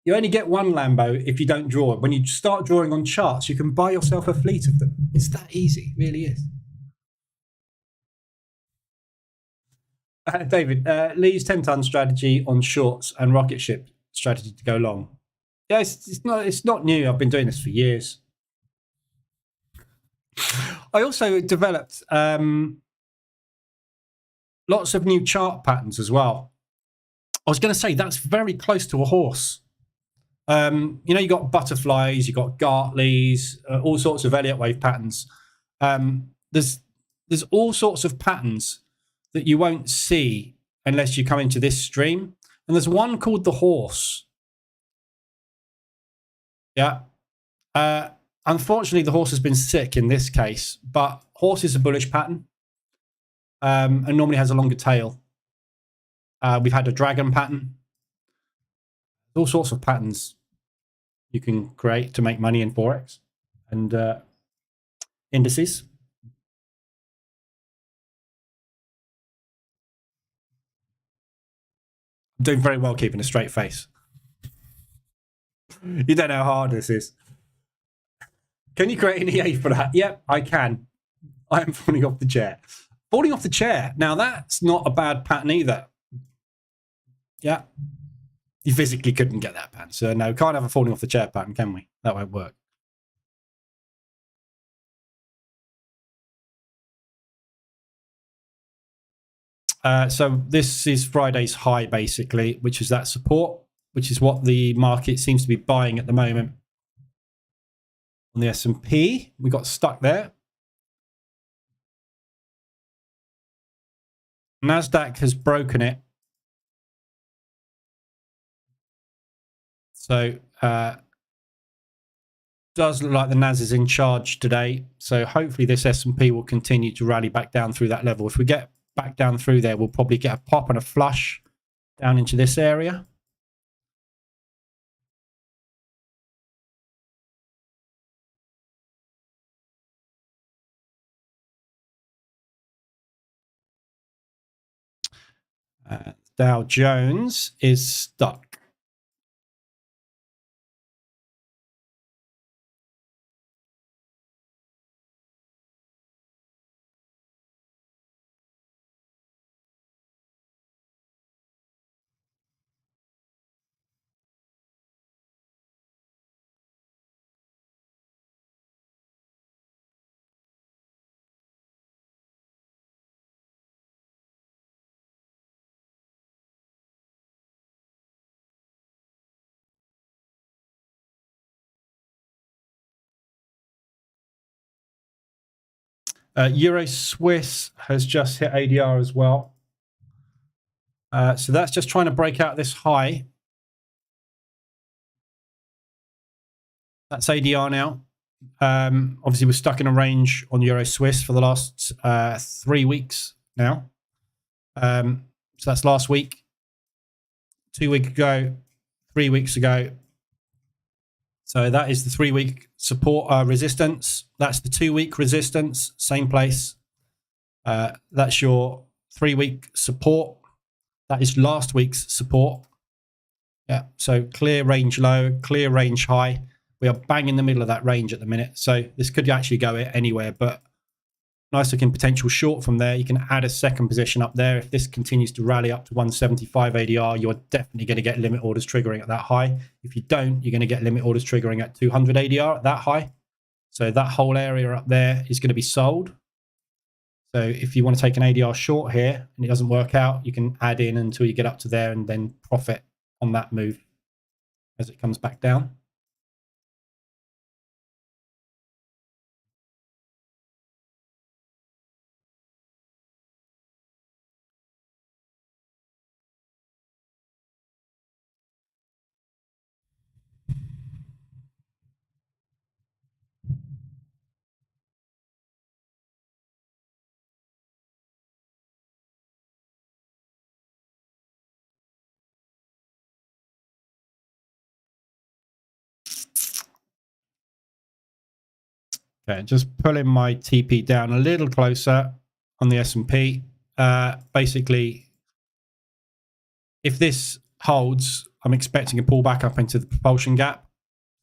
You only get one Lambo if you don't draw. When you start drawing on charts, you can buy yourself a fleet of them. It's that easy. It really is. David, Lee's 10-ton strategy on shorts and rocket ship strategy to go long. Yeah, it's not new. I've been doing this for years. I also developed lots of new chart patterns as well. I was going to say that's very close to a horse. You know, you got butterflies, you got Gartleys, all sorts of Elliott wave patterns. There's all sorts of patterns that you won't see unless you come into this stream. And there's one called the horse. Yeah. Unfortunately, the horse has been sick in this case, but horse is a bullish pattern and normally has a longer tail. We've had a dragon pattern. All sorts of patterns you can create to make money in Forex and indices. I'm doing very well keeping a straight face. You don't know how hard this is. Can you create an EA for that? Yep, I can. I am falling off the chair. Falling off the chair. Now, that's not a bad pattern either. Yeah. You physically couldn't get that pattern. So, no, can't have a falling off the chair pattern, can we? That won't work. So this is Friday's high, basically, which is that support, which is what the market seems to be buying at the moment. On the S&P, we got stuck there. NASDAQ has broken it. So does look like the NAS is in charge today. So hopefully this S&P will continue to rally back down through that level. If we get back down through there, we'll probably get a pop and a flush down into this area. Dow Jones is stuck. Euro Swiss has just hit ADR as well. So that's just trying to break out this high. That's ADR now. Obviously, we're stuck in a range on Euro Swiss for the last 3 weeks now. So that's last week, 2 weeks ago, 3 weeks ago. So that is the 3-week support resistance. That's the 2-week resistance, same place. That's your 3-week support. That is last week's support. Yeah, so clear range low, clear range high. We are bang in the middle of that range at the minute. So this could actually go anywhere, but nice looking potential short from there. You can add a second position up there. If this continues to rally up to 175 ADR, you're definitely going to get limit orders triggering at that high. If you don't, you're going to get limit orders triggering at 200 ADR at that high. So that whole area up there is going to be sold. So if you want to take an ADR short here and it doesn't work out, you can add in until you get up to there and then profit on that move as it comes back down. Okay, just pulling my TP down a little closer on the S&P. Basically, if this holds, I'm expecting a pullback up into the propulsion gap.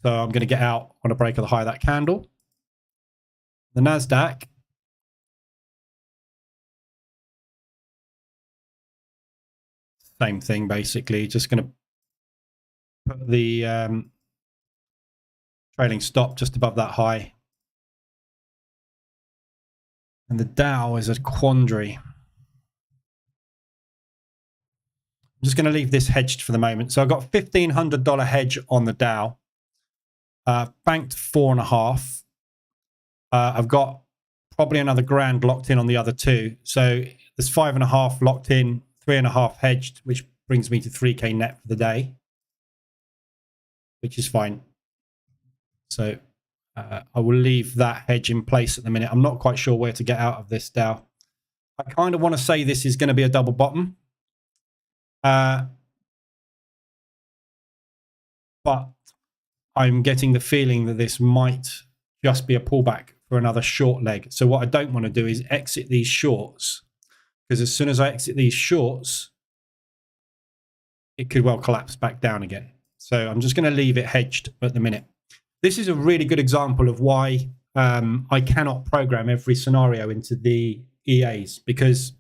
So I'm going to get out on a break of the high of that candle. The NASDAQ. Same thing, basically. Just going to put the trailing stop just above that high. And the Dow is a quandary. I'm just going to leave this hedged for the moment. So I've got $1,500 hedge on the Dow. Banked 4.5. I've got probably another grand locked in on the other two. So there's 5.5 locked in, 3.5 hedged, which brings me to 3K net for the day, which is fine. So I will leave that hedge in place at the minute. I'm not quite sure where to get out of this Dow. I kind of want to say this is going to be a double bottom. But I'm getting the feeling that this might just be a pullback for another short leg. So what I don't want to do is exit these shorts, because as soon as I exit these shorts, it could well collapse back down again. So I'm just going to leave it hedged at the minute. This is a really good example of why I cannot program every scenario into the EAs, because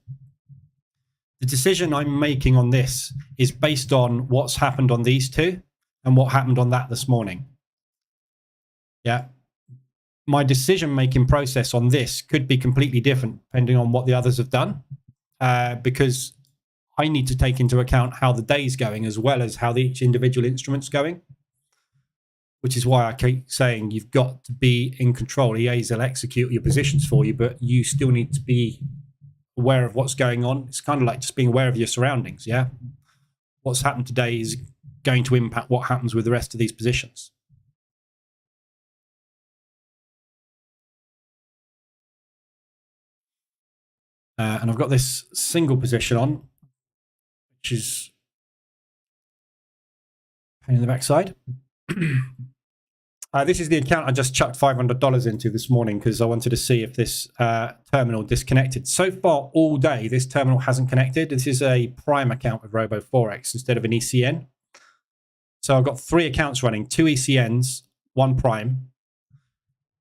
the decision I'm making on this is based on what's happened on these two and what happened on that this morning. Yeah. My decision-making process on this could be completely different depending on what the others have done, because I need to take into account how the day's going as well as how each individual instrument's going, which is why I keep saying you've got to be in control. EAs will execute your positions for you, but you still need to be aware of what's going on. It's kind of like just being aware of your surroundings, yeah? What's happened today is going to impact what happens with the rest of these positions. And I've got this single position on, which is pain in the backside. This is the account I just chucked $500 into this morning because I wanted to see if this terminal disconnected. So far all day, this terminal hasn't connected. This is a Prime account with Robo Forex instead of an ECN. So I've got 3 accounts running, 2 ECNs, 1 Prime.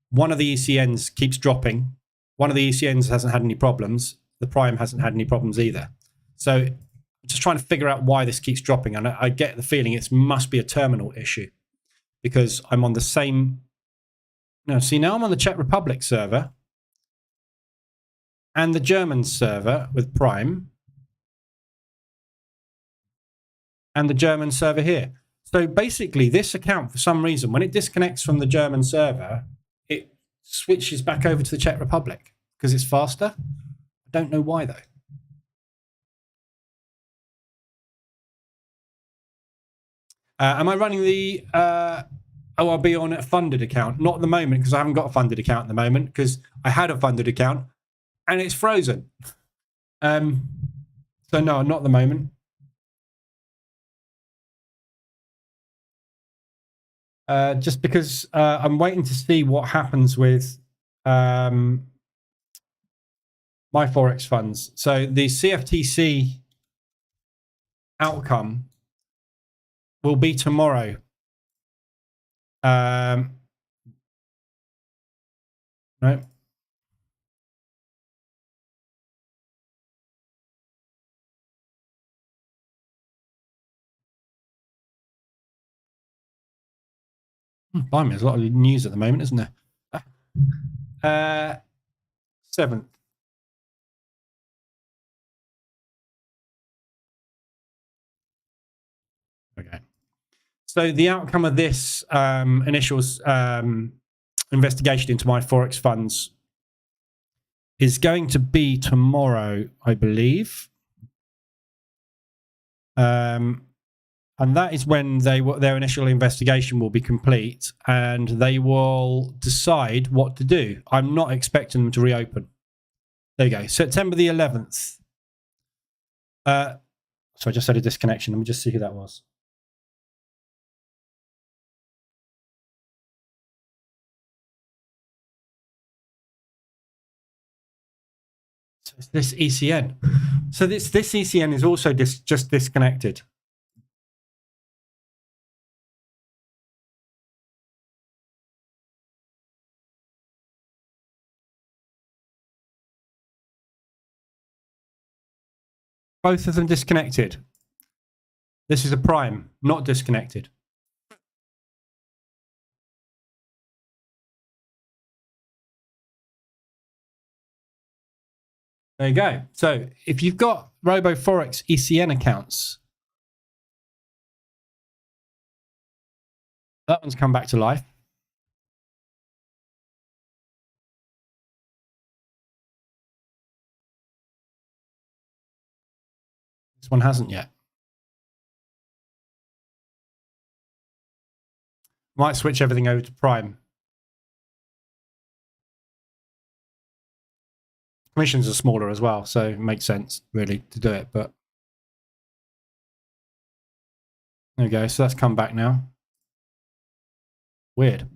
One of the ECNs keeps dropping. One of the ECNs hasn't had any problems. The Prime hasn't had any problems either. So I'm just trying to figure out why this keeps dropping. And I get the feeling it must be a terminal issue, because I'm on the same. No, see, now I'm on the Czech Republic server and the German server with Prime and the German server here. So basically this account, for some reason, when it disconnects from the German server, it switches back over to the Czech Republic because it's faster. I don't know why though. Am I running the ORB on a funded account? Not at the moment, because I haven't got a funded account at the moment, because I had a funded account and it's frozen. So no, not at the moment. Just because I'm waiting to see what happens with my Forex funds. So the CFTC outcome will be tomorrow. No. Blimey, there's a lot of news at the moment, isn't there? 7th. Okay. So the outcome of this initial investigation into my Forex funds is going to be tomorrow, I believe. And that is when their initial investigation will be complete, and they will decide what to do. I'm not expecting them to reopen. There you go. September the 11th. So I just had a disconnection. Let me just see who that was. So it's this ECN. So this ECN is also just disconnected. Both of them disconnected. This is a prime, not disconnected. There you go. So if you've got RoboForex ECN accounts, that one's come back to life. This one hasn't yet. Might switch everything over to Prime. Commissions are smaller as well, so it makes sense really to do it. But there we go. So that's come back now. Weird.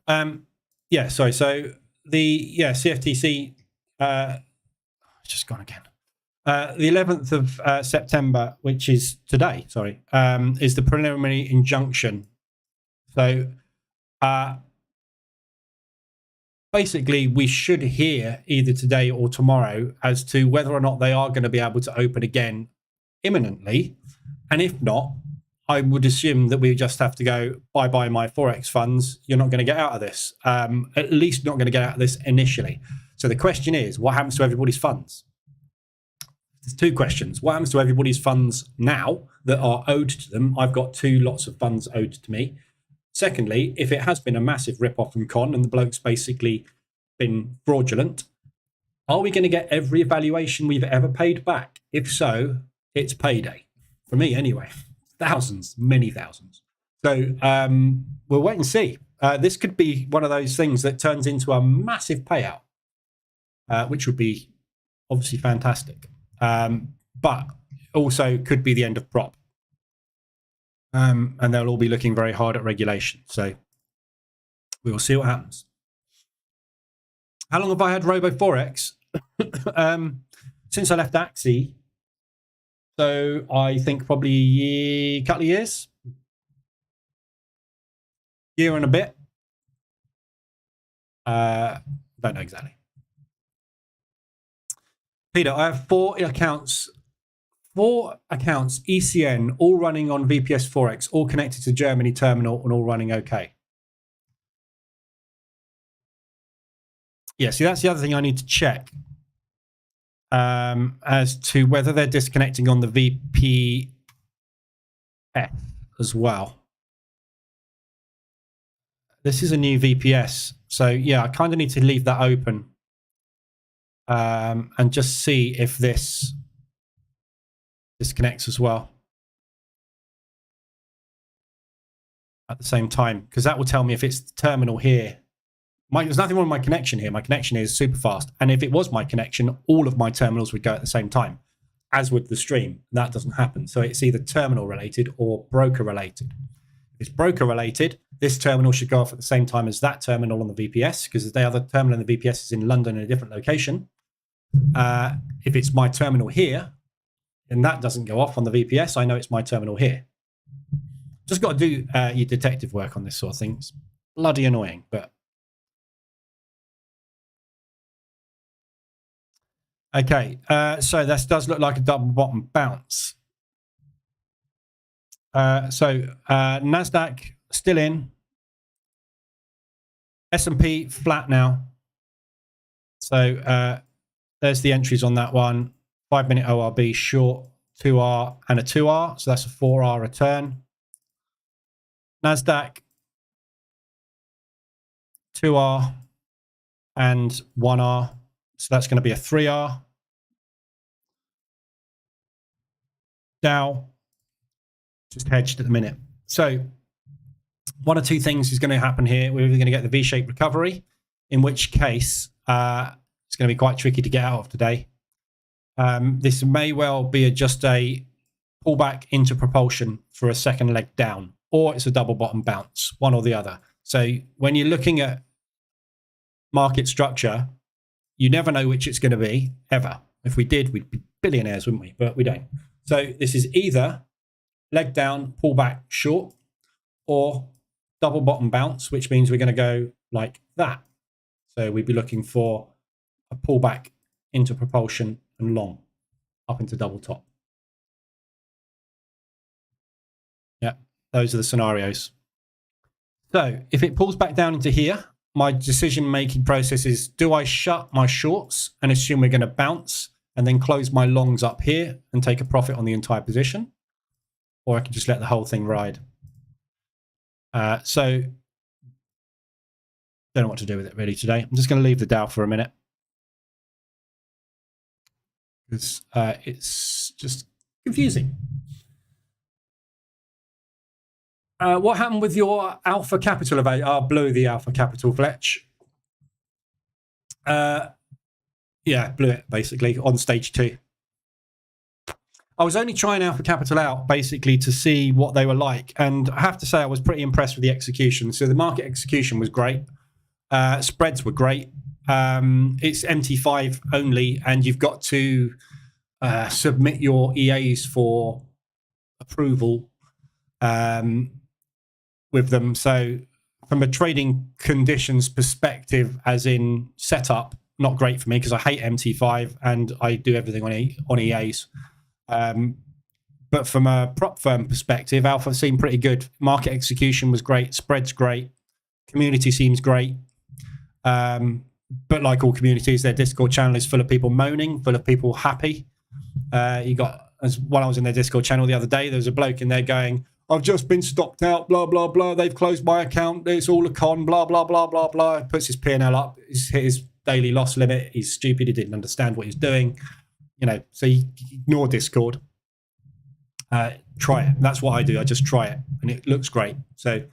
Yeah, sorry. So the CFTC just gone again. The 11th of September, which is today, sorry, is the preliminary injunction. So basically, we should hear either today or tomorrow as to whether or not they are going to be able to open again imminently. And if not, I would assume that we just have to go, bye-bye my Forex funds. You're not going to get out of this, at least not going to get out of this initially. So the question is, what happens to everybody's funds? There's two questions. What happens to everybody's funds now that are owed to them? I've got 2 lots of funds owed to me. Secondly, if it has been a massive rip-off and con and the bloke's basically been fraudulent, are we going to get every evaluation we've ever paid back? If so, it's payday. For me, anyway. Thousands, many thousands. So we'll wait and see. This could be one of those things that turns into a massive payout, which would be obviously fantastic. But also could be the end of prop. And they'll all be looking very hard at regulation. So we will see what happens. How long have I had RoboForex? Since I left Axie. So I think probably a couple of years. Year and a bit. Don't know exactly. Peter, I have 4 accounts. 4 accounts, ECN, all running on VPS Forex, all connected to Germany terminal and all running okay. Yeah, see, that's the other thing I need to check as to whether they're disconnecting on the VPF as well. This is a new VPS. So, yeah, I kind of need to leave that open and just see if this disconnects as well at the same time, because that will tell me if it's the terminal here There's nothing wrong with my connection here. My connection is super fast. And if it was my connection, all of my terminals would go at the same time, as would the stream. That doesn't happen. So it's either terminal related or broker related. If it's broker related, this terminal should go off at the same time as that terminal on the VPS, because the other terminal in the VPS is in London in a different location. If it's my terminal here, and that doesn't go off on the VPS, I know it's my terminal here. Just got to do your detective work on this sort of thing. It's bloody annoying, but okay. So this does look like a double bottom bounce. NASDAQ still in. S&P flat now. So there's the entries on that one. 5-minute ORB short, 2R and a 2R. So that's a 4R return. NASDAQ, 2R and 1R. So that's going to be a 3R. Dow, just hedged at the minute. So one or two things is going to happen here. We're either going to get the V-shaped recovery, in which case it's going to be quite tricky to get out of today. This may well be just a pullback into propulsion for a second leg down, or it's a double bottom bounce, one or the other. So when you're looking at market structure, you never know which it's going to be, ever. If we did, we'd be billionaires, wouldn't we? But we don't. So this is either leg down, pullback short, or double bottom bounce, which means we're going to go like that. So we'd be looking for a pullback into propulsion and long up into double top. Yeah, those are the scenarios. So if it pulls back down into here, my decision-making process is, do I shut my shorts and assume we're going to bounce and then close my longs up here and take a profit on the entire position? Or I can just let the whole thing ride. So don't know what to do with it really today. I'm just going to leave the Dow for a minute, because it's just confusing. What happened with your Alpha Capital event? Blew the Alpha Capital, Fletch. Yeah, blew it basically on stage 2. I was only trying Alpha Capital out basically to see what they were like, and I have to say I was pretty impressed with the execution. So the market execution was great. Spreads were great. It's MT5 only, and you've got to submit your EAs for approval with them. So from a trading conditions perspective, as in setup, not great for me because I hate MT5 and I do everything on EAs. But from a prop firm perspective, Alpha seemed pretty good. Market execution was great. Spreads great. Community seems great. But like all communities, their Discord channel is full of people moaning, full of people happy. While I was in their Discord channel the other day, there was a bloke in there going, I've just been stopped out, blah, blah, blah. They've closed my account. It's all a con, blah, blah, blah, blah, blah. Puts his P&L up. He's hit his daily loss limit. He's stupid. He didn't understand what he's doing. You know, so you ignore Discord. Try it. That's what I do. I just try it, and it looks great. So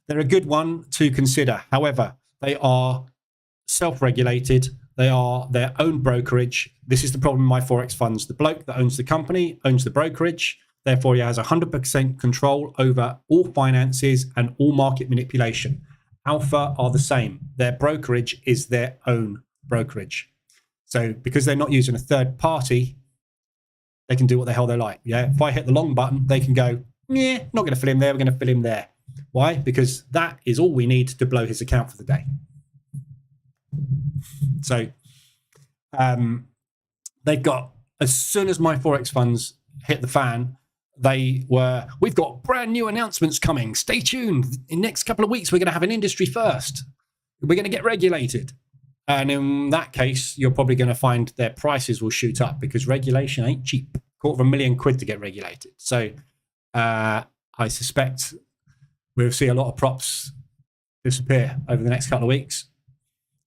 they're a good one to consider. However, they are self-regulated. They are their own brokerage. This is the problem with my Forex funds. The bloke that owns the company owns the brokerage. Therefore, he has 100% control over all finances and all market manipulation. Alpha are the same. Their brokerage is their own brokerage. So because they're not using a third party, they can do what the hell they like. Yeah. If I hit the long button, they can go, yeah, not going to fill him there. We're going to fill him there. Why? Because that is all we need to blow his account for the day. So they've got, as soon as my Forex funds hit the fan, we've got brand new announcements coming. Stay tuned. In the next couple of weeks, we're going to have an industry first. We're going to get regulated. And in that case, you're probably going to find their prices will shoot up because regulation ain't cheap. £250,000 to get regulated. So I suspect we'll see a lot of props disappear over the next couple of weeks.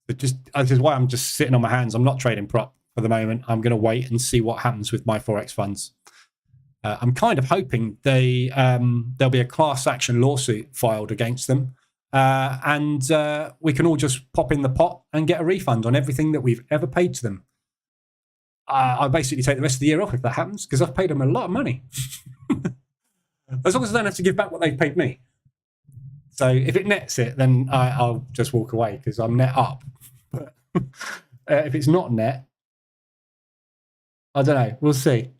But this is why I'm just sitting on my hands. I'm not trading prop for the moment. I'm going to wait and see what happens with my Forex funds. I'm kind of hoping there'll be a class action lawsuit filed against them and we can all just pop in the pot and get a refund on everything that we've ever paid to them. I'll basically take the rest of the year off if that happens, because I've paid them a lot of money. As long as I don't have to give back what they've paid me. So if it nets it, then I'll just walk away because I'm net up. But if it's not net, I don't know. We'll see.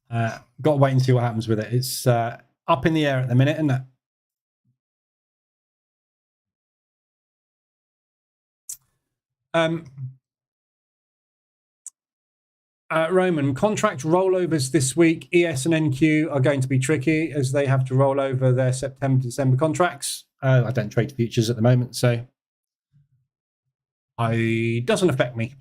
Got to wait and see what happens with it. It's up in the air at the minute, isn't it? Roman, contract rollovers this week, ES and NQ are going to be tricky as they have to roll over their September, December contracts. I don't trade futures at the moment, so it doesn't affect me.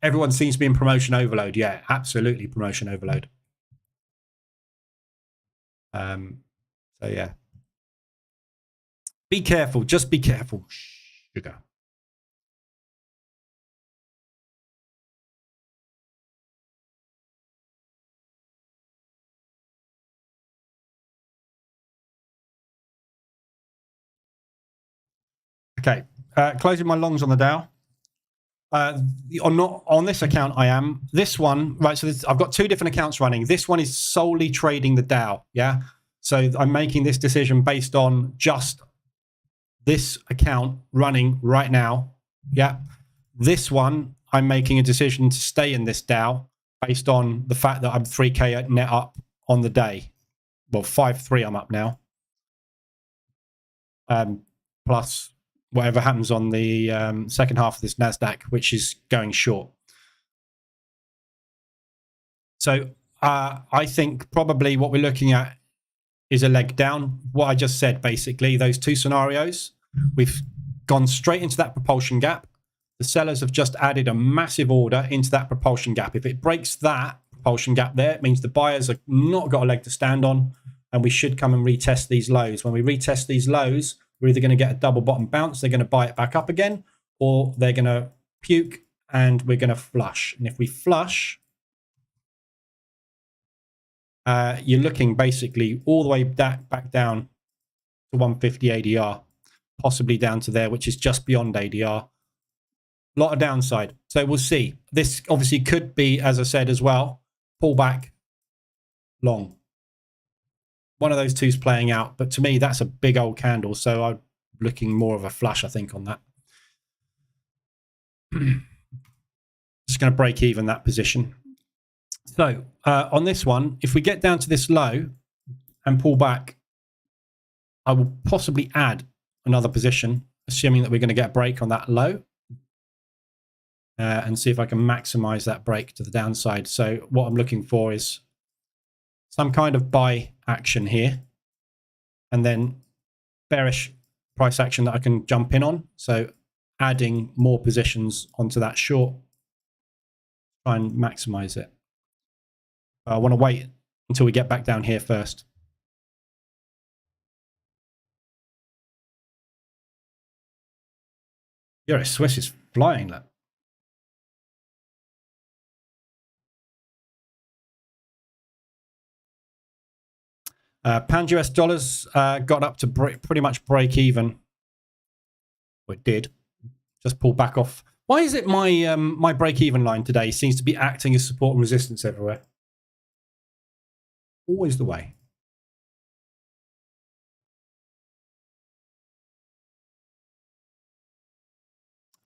Everyone seems to be in promotion overload. Yeah, absolutely promotion overload. So yeah. Be careful. Just be careful. Sugar. Okay, closing my longs on the Dow. On this account, I am. This one, right, so I've got two different accounts running. This one is solely trading the Dow, yeah? So I'm making this decision based on just this account running right now, yeah? This one, I'm making a decision to stay in this Dow based on the fact that I'm 3K net up on the day. Well, 5.3 I'm up now. Plus whatever happens on the second half of this NASDAQ, which is going short. So I think probably what we're looking at is a leg down. What I just said, basically, those two scenarios, we've gone straight into that propulsion gap. The sellers have just added a massive order into that propulsion gap. If it breaks that propulsion gap there, it means the buyers have not got a leg to stand on, and we should come and retest these lows. When we retest these lows, we're either going to get a double bottom bounce, they're going to buy it back up again, or they're going to puke and we're going to flush. And if we flush, you're looking basically all the way back down to 150 ADR, possibly down to there, which is just beyond ADR. A lot of downside. So we'll see. This obviously could be, as I said as well, pull back long. One of those two is playing out, but to me, that's a big old candle. So I'm looking more of a flush, I think, on that. Just going to break even that position. So on this one, if we get down to this low and pull back, I will possibly add another position, assuming that we're going to get a break on that low, and see if I can maximize that break to the downside. So what I'm looking for is some kind of buy action here, and then bearish price action that I can jump in on. So adding more positions onto that short, try and maximize it. I want to wait until we get back down here first. Euro Swiss is flying, look. Pound US dollars got up to pretty much break even. Well, it did. Just pulled back off. Why is it my my break even line today seems to be acting as support and resistance everywhere? Always the way.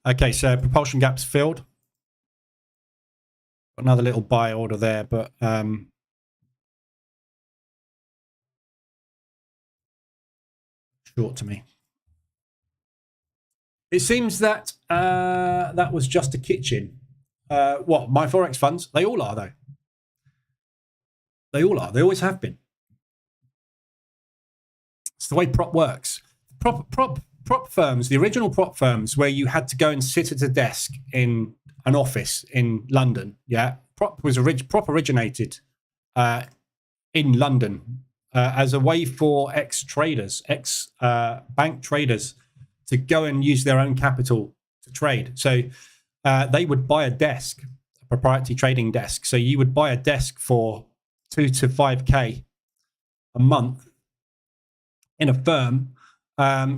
Okay, so propulsion gap's filled. Another little buy order there, but short to me. It seems that that was just a kitchen. What, my Forex funds? They all are, though. They all are. They always have been. It's the way prop works. Prop firms, the original prop firms where you had to go and sit at a desk in an office in London, yeah, prop originated in London as a way for ex-traders, bank traders to go and use their own capital to trade. So they would buy a desk, a proprietary trading desk. So you would buy a desk for 2 to 5K a month, in a firm,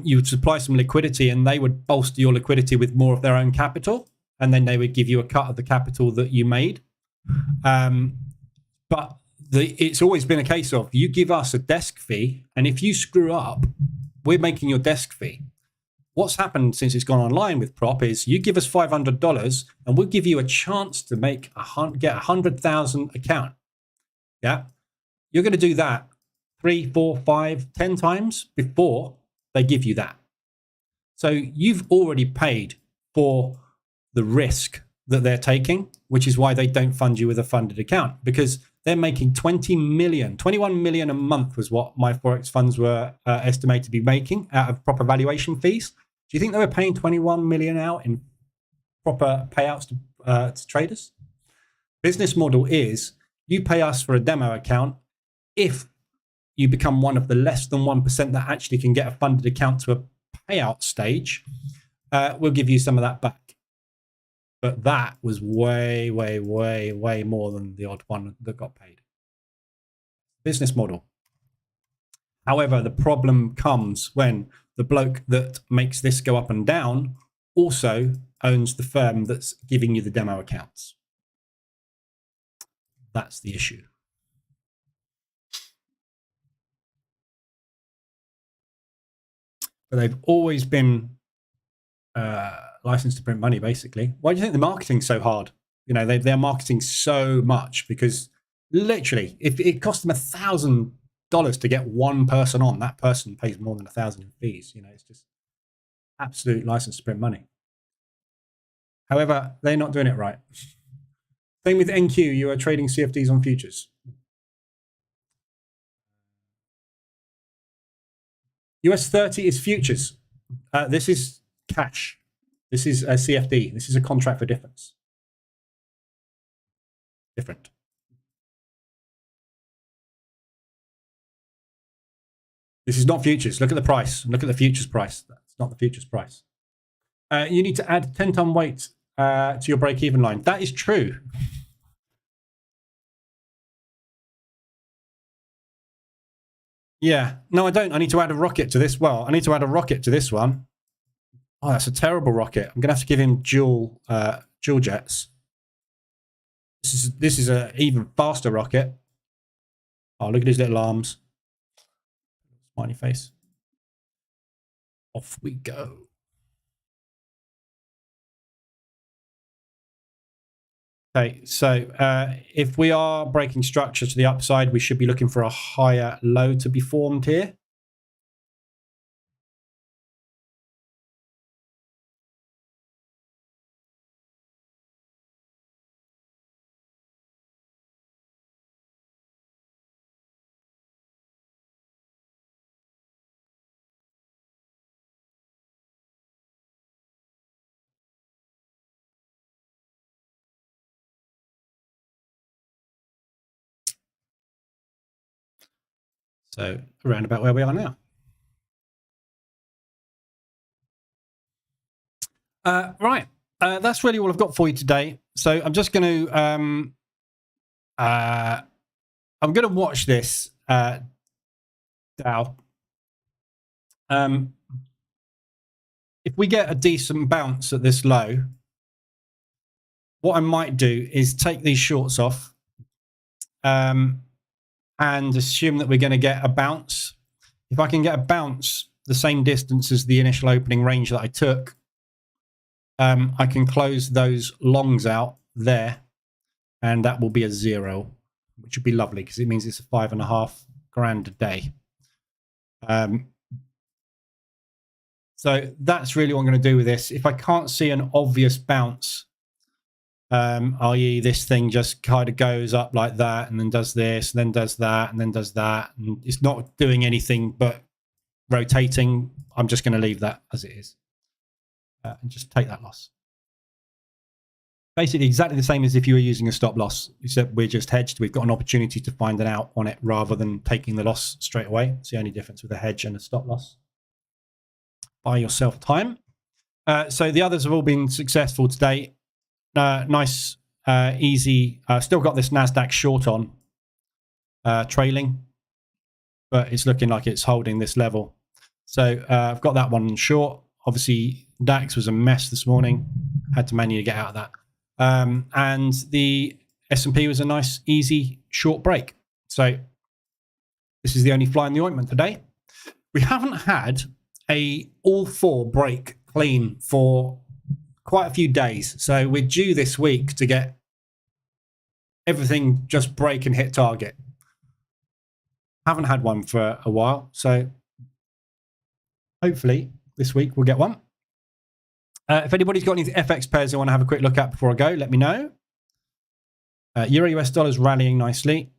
you would supply some liquidity and they would bolster your liquidity with more of their own capital. And then they would give you a cut of the capital that you made. But it's always been a case of you give us a desk fee. And if you screw up, we're making your desk fee. What's happened since it's gone online with Prop is you give us $500 and we'll give you a chance to get 100,000 account. Yeah. You're going to do that 3, 4, 5, 10 times before they give you that. So you've already paid for the risk that they're taking, which is why they don't fund you with a funded account, because they're making 21 million a month was what my Forex funds were estimated to be making out of proper valuation fees. Do you think they were paying 21 million out in proper payouts to traders? Business model is you pay us for a demo account. If you become one of the less than 1% that actually can get a funded account to a payout stage, we'll give you some of that back. But that was way, way, way, way more than the odd one that got paid. Business model. However, the problem comes when the bloke that makes this go up and down also owns the firm that's giving you the demo accounts. That's the issue. But they've always been licensed to print money, basically. Why do you think the marketing's so hard? You know, they're marketing so much because literally, if it costs them $1,000 to get one person on, that person pays more than 1,000 in fees. You know, it's just absolute license to print money. However, they're not doing it right. Same with NQ. You are trading CFDs on futures. US 30 is futures. This is cash. This is a CFD. This is a contract for difference. Different. This is not futures. Look at the price. Look at the futures price. That's not the futures price. You need to add 10-ton weight to your break-even line. That is true. Yeah. No, I don't. I need to add a rocket to this. Well, I need to add a rocket to this one. Oh, that's a terrible rocket. I'm going to have to give him dual jets. This is an even faster rocket. Oh, look at his little arms. Smiley face. Off we go. Okay, so if we are breaking structure to the upside, we should be looking for a higher low to be formed here. So around about where we are now. Right. That's really all I've got for you today. So I'm just going to I'm going to watch this DOW. If we get a decent bounce at this low, what I might do is take these shorts off and assume that we're going to get a bounce. If I can get a bounce the same distance as the initial opening range that I took, I can close those longs out there, and that will be a 0, which would be lovely because it means it's a $5.5 grand a day. So that's really what I'm going to do with this. If I can't see an obvious bounce, i.e. this thing just kind of goes up like that and then does this and then does that and then does that, and it's not doing anything but rotating, I'm just going to leave that as it is and just take that loss. Basically exactly the same as if you were using a stop loss, except we're just hedged. We've got an opportunity to find an out on it rather than taking the loss straight away. It's the only difference with a hedge and a stop loss. Buy yourself time. So the others have all been successful today. Nice, easy. Still got this NASDAQ short on, trailing. but it's looking like it's holding this level. So I've got that one short. Obviously, DAX was a mess this morning. Had to manually get out of that. And the S&P was a nice, easy, short break. So this is the only fly in the ointment today. We haven't had a all four break clean for quite a few days. So we're due this week to get everything just break and hit target. Haven't had one for a while. So hopefully this week we'll get one. If anybody's got any FX pairs they want to have a quick look at before I go, let me know. Euro US dollar is rallying nicely.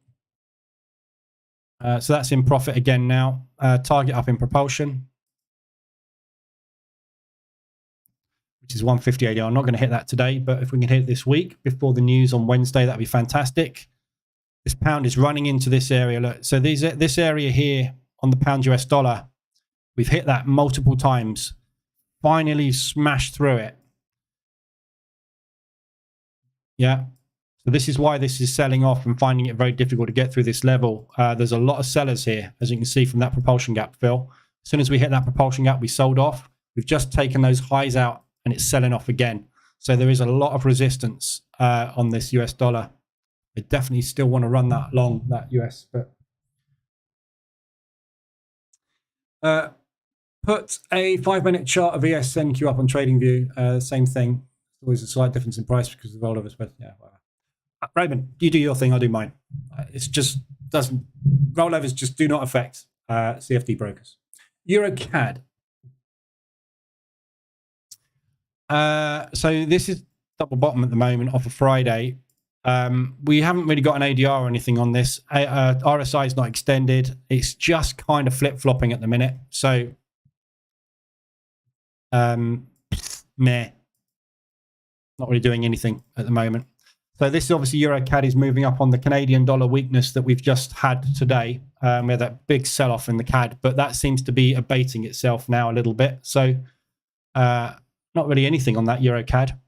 So that's in profit again now. Target up in propulsion, which is 150 ADR. I'm not going to hit that today, but if we can hit it this week before the news on Wednesday, that'd be fantastic. This pound is running into this area. Look, so this area here on the pound US dollar, we've hit that multiple times. Finally smashed through it. Yeah. So this is why this is selling off and finding it very difficult to get through this level. There's a lot of sellers here, as you can see from that propulsion gap, Phil. As soon as we hit that propulsion gap, we sold off. We've just taken those highs out and it's selling off again. So there is a lot of resistance on this US dollar. I definitely still want to run that long, that US, but put a 5-minute chart of ESNQ up on TradingView. Same thing. Always a slight difference in price because of rollovers, but yeah, whatever. Raymond, you do your thing, I'll do mine. It's just doesn't, rollovers just do not affect CFD brokers. Euro CAD. So this is double bottom at the moment off of Friday. We haven't really got an ADR or anything on this. RSI is not extended. It's just kind of flip-flopping at the minute. So, meh. Not really doing anything at the moment. So this is obviously Euro CAD is moving up on the Canadian dollar weakness that we've just had today. We had that big sell-off in the CAD, but that seems to be abating itself now a little bit. So not really anything on that Euro CAD.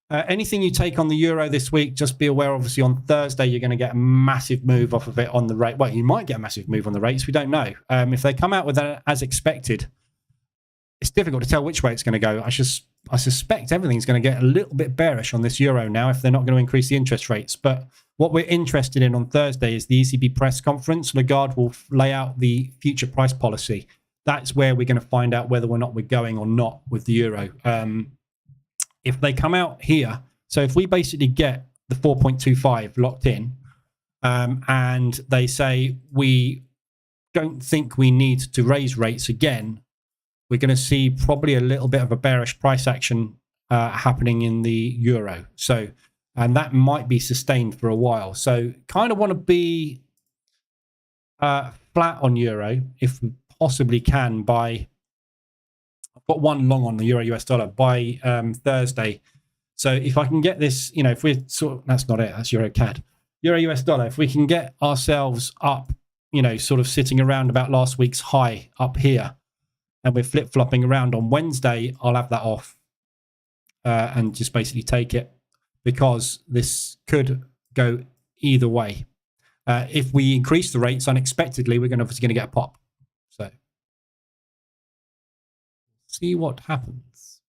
Anything you take on the euro this week, just be aware, obviously, on Thursday, you're going to get a massive move off of it on the rate. Well, you might get a massive move on the rates. We don't know. If they come out with that as expected, it's difficult to tell which way it's going to go. I suspect everything's going to get a little bit bearish on this euro now if they're not going to increase the interest rates. But what we're interested in on Thursday is the ECB press conference. Lagarde will lay out the future price policy. That's where we're going to find out whether or not we're going or not with the euro. If they come out here, so if we basically get the 4.25 locked in and they say we don't think we need to raise rates again, we're going to see probably a little bit of a bearish price action happening in the euro. So, and that might be sustained for a while. So kind of want to be flat on euro if we possibly can by, I've got one long on the euro US dollar by Thursday. So if I can get this, you know, if we're sort of, that's not it, that's euro CAD. Euro US dollar, if we can get ourselves up, you know, sort of sitting around about last week's high up here, and we're flip-flopping around on Wednesday, I'll have that off and just basically take it because this could go either way. If we increase the rates unexpectedly, we're obviously going to get a pop. So see what happens.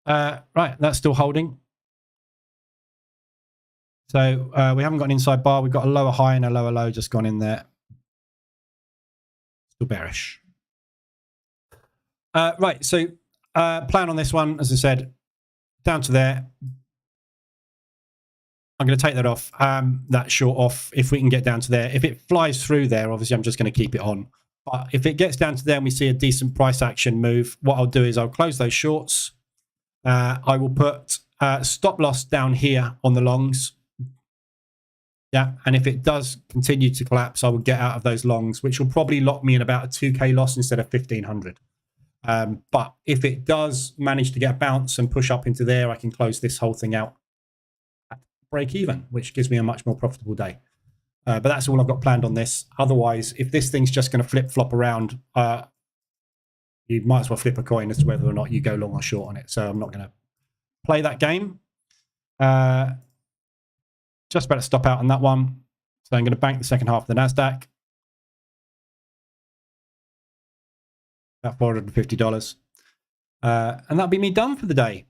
Right, that's still holding. So we haven't got an inside bar. We've got a lower high and a lower low just gone in there. Still bearish. Right, so plan on this one, as I said, down to there. I'm going to take that off, that short off, if we can get down to there. If it flies through there, obviously I'm just going to keep it on. But if it gets down to there and we see a decent price action move, what I'll do is I'll close those shorts. I will put stop loss down here on the longs. Yeah, and if it does continue to collapse, I will get out of those longs, which will probably lock me in about a 2K loss instead of 1,500. But if it does manage to get a bounce and push up into there, I can close this whole thing out at break even, which gives me a much more profitable day. But that's all I've got planned on this. Otherwise, if this thing's just going to flip-flop around, you might as well flip a coin as to whether or not you go long or short on it. So I'm not going to play that game. Just about to stop out on that one. So I'm going to bank the second half of the NASDAQ. About $450. And that'll be me done for the day.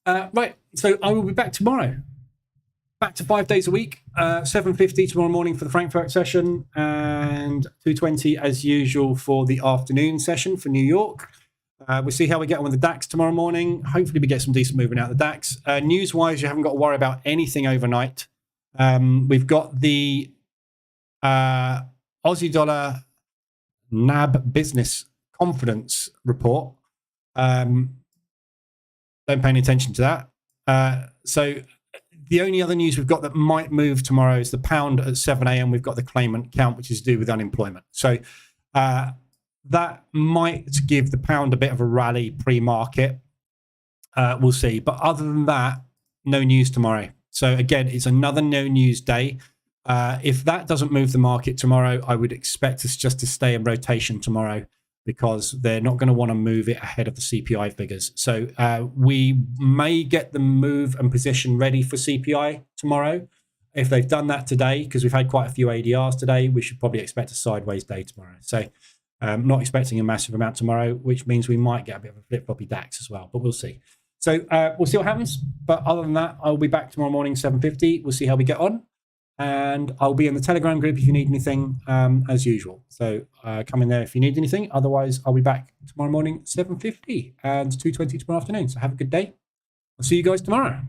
Right, so I will be back tomorrow. Back to 5 days a week, 7:50 tomorrow morning for the Frankfurt session, and 2:20 as usual for the afternoon session for New York. We'll see how we get on with the DAX tomorrow morning. Hopefully we get some decent movement out of the DAX. News-wise, you haven't got to worry about anything overnight. We've got the Aussie dollar NAB business confidence report. Don't pay any attention to that. So the only other news we've got that might move tomorrow is the pound at 7 a.m. We've got the claimant count, which is to do with unemployment. So that might give the pound a bit of a rally pre-market. We'll see. But other than that, no news tomorrow. So again, it's another no news day. If that doesn't move the market tomorrow, I would expect us just to stay in rotation tomorrow, because they're not going to want to move it ahead of the CPI figures. So we may get the move and position ready for CPI tomorrow. If they've done that today, because we've had quite a few ADRs today, we should probably expect a sideways day tomorrow. So not expecting a massive amount tomorrow, which means we might get a bit of a flip-floppy DAX as well, but we'll see. So we'll see what happens. But other than that, I'll be back tomorrow morning, 7:50. We'll see how we get on. And I'll be in the Telegram group if you need anything, as usual. So come in there if you need anything. Otherwise, I'll be back tomorrow morning, 7:50 and 2:20 tomorrow afternoon. So have a good day. I'll see you guys tomorrow.